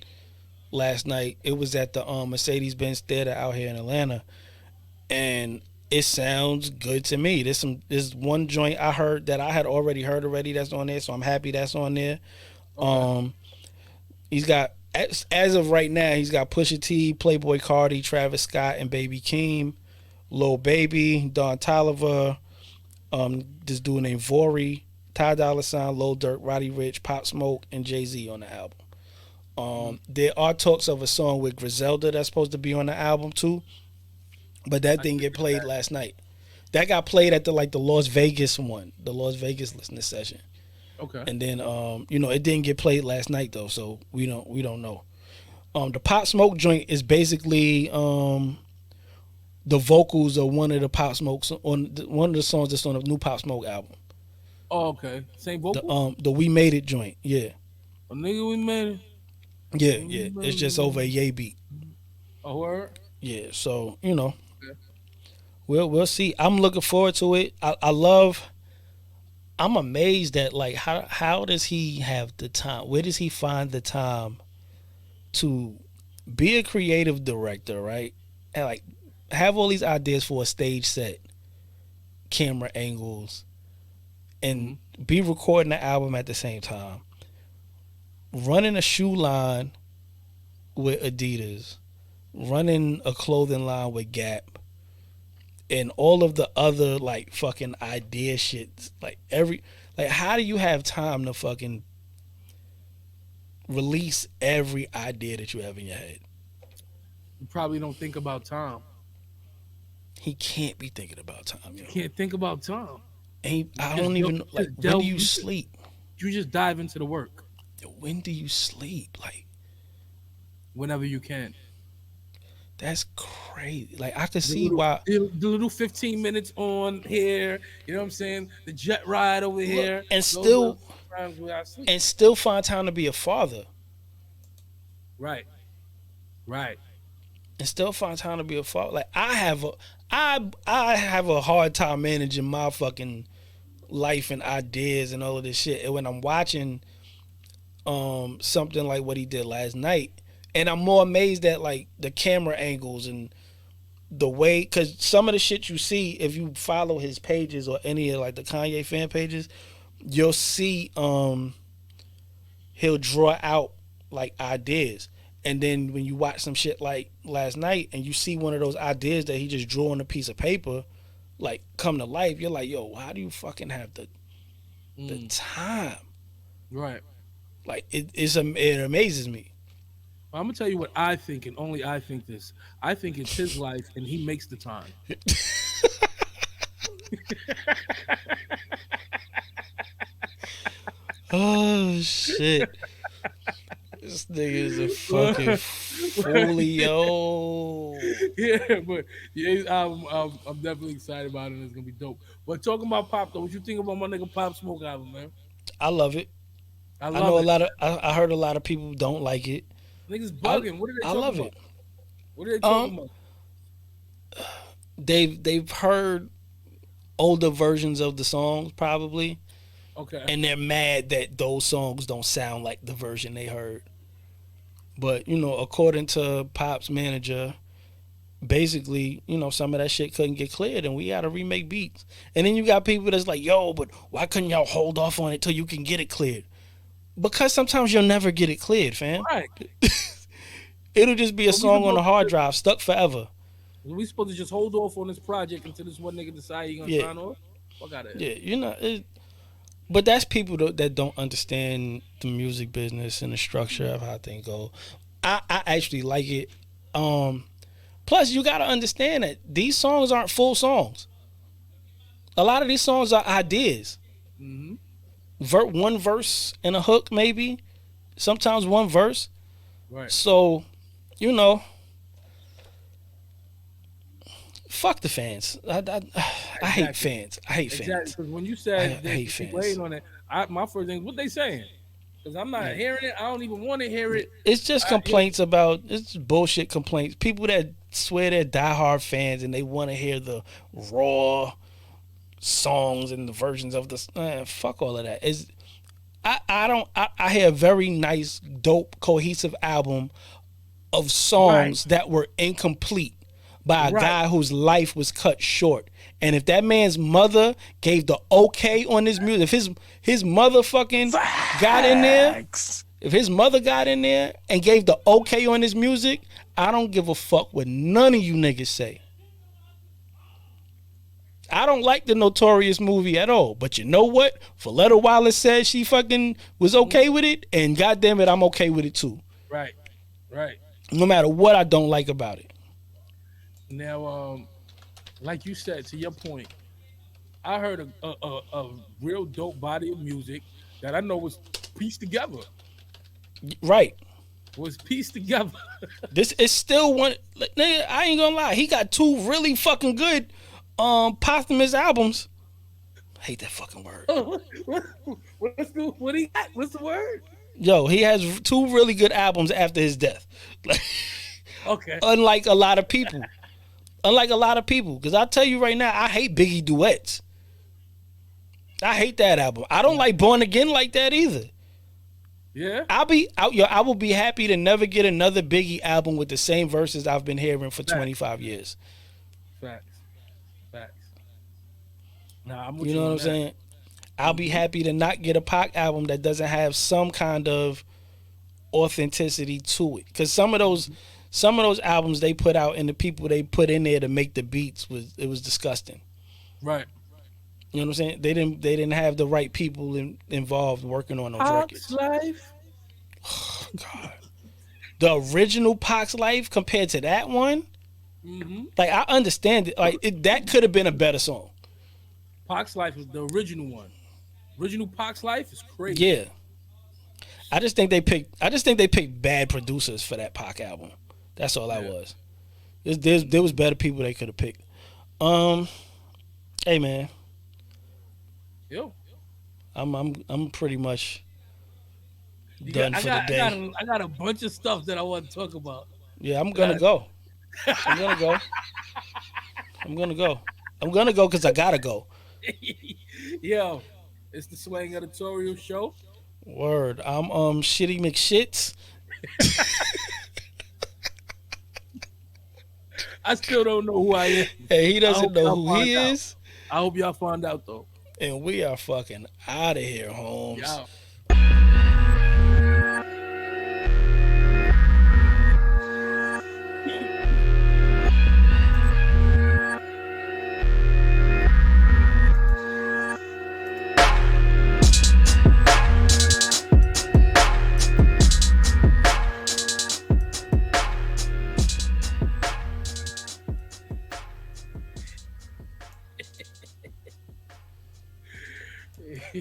last night. It was at the Mercedes-Benz Theater out here in Atlanta. And It sounds good to me. There's one joint I heard that I had already heard that's on there, so I'm happy that's on there. Okay. He's got as of right now, he's got Pusha T, Playboy Cardi, Travis Scott, and Baby Keem, Lil Baby, Don Toliver, this dude named Vori, Ty Dolla $ign, Lil Durk, Roddy Ricch, Pop Smoke, and Jay-Z on the album. There are talks of a song with Griselda that's supposed to be on the album too, but that didn't get played last night. That got played at the Las Vegas one, the Las Vegas listening session. Okay. And then it didn't get played last night though, so we don't know. The Pop Smoke joint is basically the vocals of one of the Pop Smokes on one of the songs that's on the new Pop Smoke album. Oh, okay. Same vocal. The We Made It joint, yeah. A nigga, we made it. Yeah. It's just over a Ye beat. Oh, word. Yeah, so we'll see. I'm looking forward to it. I'm amazed at how does he have the time? Where does he find the time to be a creative director, right? And have all these ideas for a stage set, camera angles, and be recording the album at the same time. Running a shoe line with Adidas, running a clothing line with Gap, and all of the other fucking idea shit. How do you have time to fucking release every idea that you have in your head? You probably don't think about time. He can't be thinking about time. You can't think about time. I don't even know. When do you sleep? You just dive into the work. When do you sleep? Whenever you can. That's crazy. I can see why. The little 15 minutes on here, you know what I'm saying? The jet ride over here. And still find time to be a father. Right. And still find time to be a father. I have a hard time managing my fucking life and ideas and all of this shit. And when I'm watching something like what he did last night, and I'm more amazed at the camera angles and the way, because some of the shit you see, if you follow his pages or any of the Kanye fan pages, you'll see he'll draw out ideas. And then when you watch some shit like last night and you see one of those ideas that he just drew on a piece of paper come to life, you're like, yo, how do you fucking have the time? Right. It amazes me. I'm gonna tell you what I think, and only I think this. I think it's his life, and he makes the time. Oh shit! This nigga is a fucking folio. Yeah, but I'm definitely excited about it. And it's gonna be dope. But talking about Pop though, what you think about my nigga Pop Smoke album, man? I love it. I heard a lot of people don't like it. Niggas bugging. What are they talking about? I love it. What are they talking about? They've heard older versions of the songs probably. Okay. And they're mad that those songs don't sound like the version they heard. But, according to Pop's manager, basically, some of that shit couldn't get cleared and we had to remake beats. And then you got people that's like, yo, but why couldn't y'all hold off on it till you can get it cleared? Because sometimes you'll never get it cleared, fam. Right. It'll just be a song on a hard drive, stuck forever. We supposed to just hold off on this project until this one nigga decide he gonna sign off? Fuck out of here. Yeah, but that's people that don't understand the music business and the structure of how things go. I actually like it. Plus, you gotta understand that these songs aren't full songs. A lot of these songs are ideas. Mm-hmm. One verse and a hook, maybe. Sometimes one verse. Right. So, fuck the fans. I hate fans. I hate fans. Exactly. Because when you said they waiting on it, my first thing, what they saying? Because I'm not hearing it. I don't even want to hear it. It's just complaints about. It's bullshit complaints. People that swear they're diehard fans and they want to hear the raw songs and the versions of the fuck all of that. I hear a very nice, dope, cohesive album of songs that were incomplete, by a guy whose life was cut short. And if that man's mother gave the okay on his music, if his mother fucking got in there, if his mother got in there and gave the okay on his music, I don't give a fuck what none of you niggas say. I don't like the Notorious movie at all. But you know what? Folletta Wallace said she fucking was okay with it, and goddamn it, I'm okay with it too. Right. No matter what I don't like about it. Now, like you said, to your point, I heard a real dope body of music that I know was pieced together. Right. Was pieced together. This is still one. Nigga, I ain't gonna lie. He got 2 really fucking good posthumous albums. I hate that fucking word. What he got? What's the word? Yo, he has 2 really good albums after his death. Okay. Unlike a lot of people. Because I'll tell you right now, I hate Biggie duets. I hate that album. I don't like Born Again like that either. Yeah. I will be happy to never get another Biggie album with the same verses I've been hearing for 25 years. Facts. Nah, I'm with you know what I'm saying? I'll be happy to not get a Pac album that doesn't have some kind of authenticity to it. Because some of those albums they put out and the people they put in there to make the beats was disgusting. Right. You know what I'm saying? They didn't have the right people involved working on those records. Life. Oh, God. The original Pac's Life compared to that one, like I understand it. Like that could have been a better song. Pac's Life was the original one. Original Pac's Life is crazy. Yeah. I just think they picked bad producers for that Pac album. That's all that was. There was better people they could have picked. Hey man. Yo. I'm pretty much done for the day. I got a bunch of stuff that I want to talk about. Yeah, I'm gonna go. I'm gonna go because I gotta go. Yo, it's the Slang Editorial show. Word. I'm Shitty McShits. I still don't know who I am. Hey, he doesn't know who he is. I hope y'all find out though. And we are fucking out of here, Holmes. Yeah.